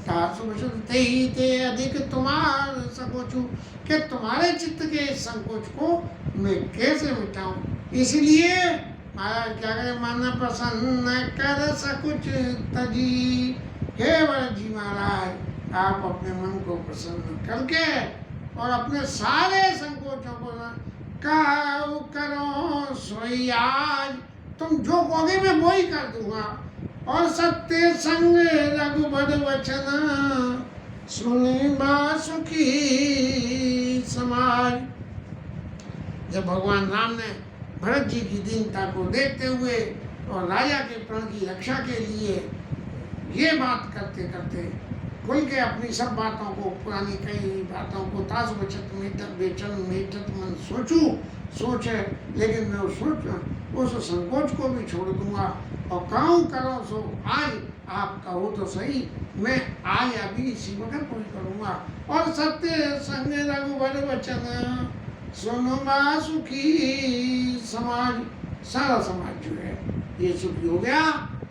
ते अधिक तुम्हार संकोचू कि तुम्हारे चित्त के संकोच को मैं कैसे मिटाऊं। इसलिए महाराज क्या करे, मन प्रसन्न कर सकुच तजी। हे भरत जी महाराज आप अपने मन को प्रसन्न करके और अपने सारे संकोचों को करो सोई आज, तुम जो कहोगे मैं वो ही कर दूंगा। और सत्य संग रघुबर वचन सुनि बासुकी समाज। जब भगवान राम ने भरत जी की दीनता को देखते हुए और राजा के प्राण की रक्षा के लिए ये बात करते करते खुल के अपनी सब बातों को, पुरानी कई बातों को तास बचत मेटत बेचन मेटत मन सोचे, लेकिन मैं उस संकोच को भी छोड़ दूंगा और कहूँ करो सो आज आप कहो तो सही, मैं आज अभी इसी वक्त पूरी करूँगा। और सत्य संग रघुवर वचन सुनो बा सुखी समाज, सारा समाज जो है ये सुखी हो गया।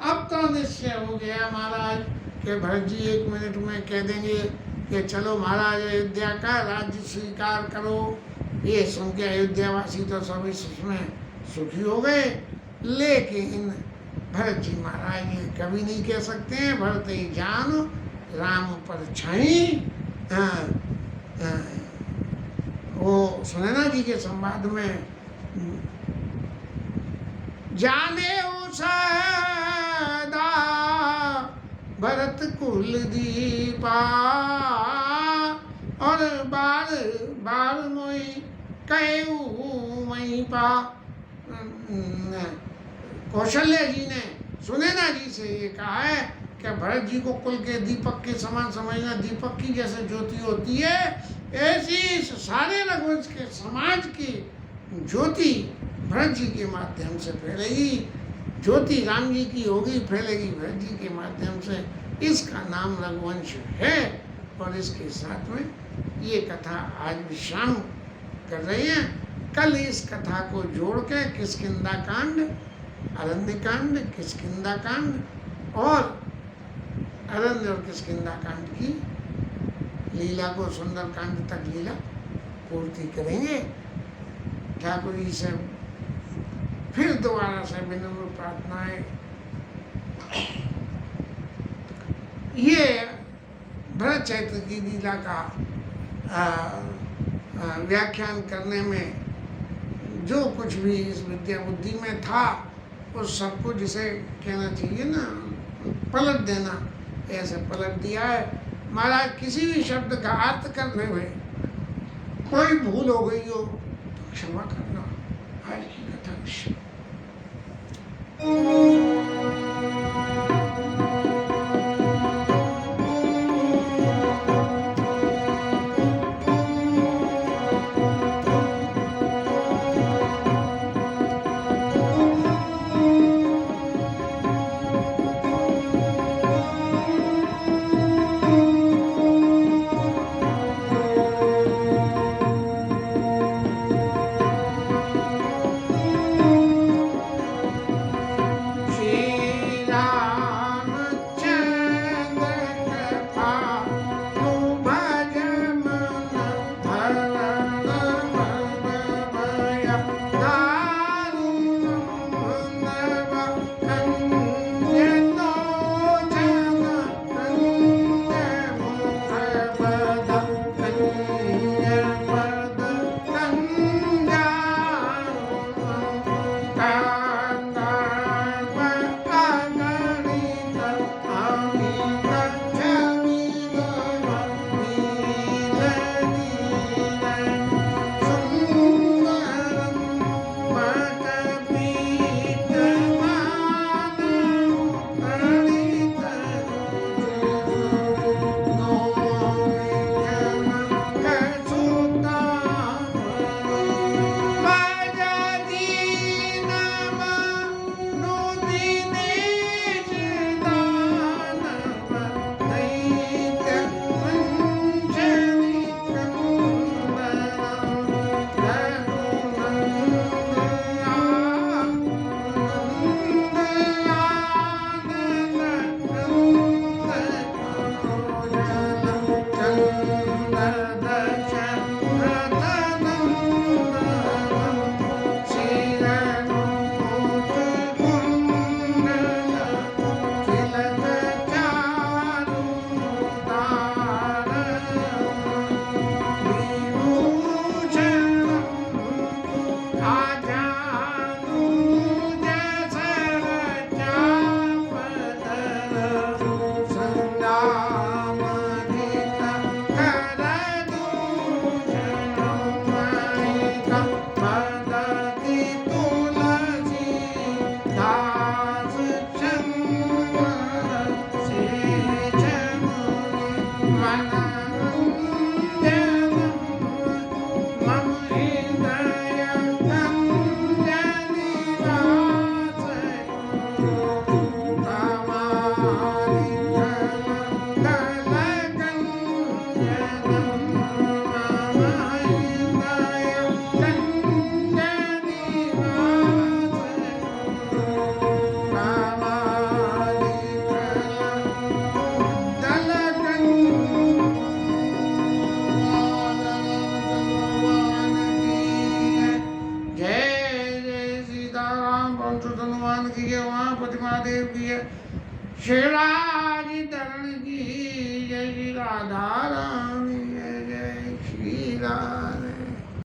अब तो निश्चय हो गया महाराज कि भरत जी 1 मिनट में कह देंगे कि चलो महाराज अयोध्या का राज्य स्वीकार करो। ये सुन के अयोध्यावासी तो सभी उसमें सुखी हो गए, लेकिन भरत जी महाराज ये कभी नहीं कह सकते हैं भरत ही जान राम पर छाई। वो सुनैना जी के संवाद में जाने सदा भरत कुल दीपा और बार बार मोई कहूँ मई पा। कौशल्या जी ने सुनैना जी से ये कहा है कि भरत जी को कुल के दीपक के समान समझना। दीपक की जैसे ज्योति होती है, ऐसी सारे रघुवंश के समाज की ज्योति भरत जी के माध्यम से फैलेगी। ज्योति राम जी की होगी, फैलेगी भरत जी के माध्यम से। इसका नाम रघुवंश है। और इसके साथ में ये कथा आज विश्राम कर रही है। कल इस कथा को जोड़ के किष्किंधा कांड, अरण्य कांड, किष्किंधा कांड और अरण्य और किष्किंधा कांड की लीला को सुंदर कांड तक लीला पूर्ति करेंगे। ठाकुर जी से फिर दोबारा से विनम्र प्रार्थना है, ये भरत चैत्र की लीला का व्याख्यान करने में जो कुछ भी इस विद्या बुद्धि में था उस सबको जिसे कहना चाहिए ना पलट देना, ऐसे पलट दिया है। महाराज किसी भी शब्द का अर्थ करने में कोई भूल हो गई हो तो क्षमा करना। आज की कथा पिए। श्री राज धरण की जय, श्री राधा रानी जय, जय श्री राम।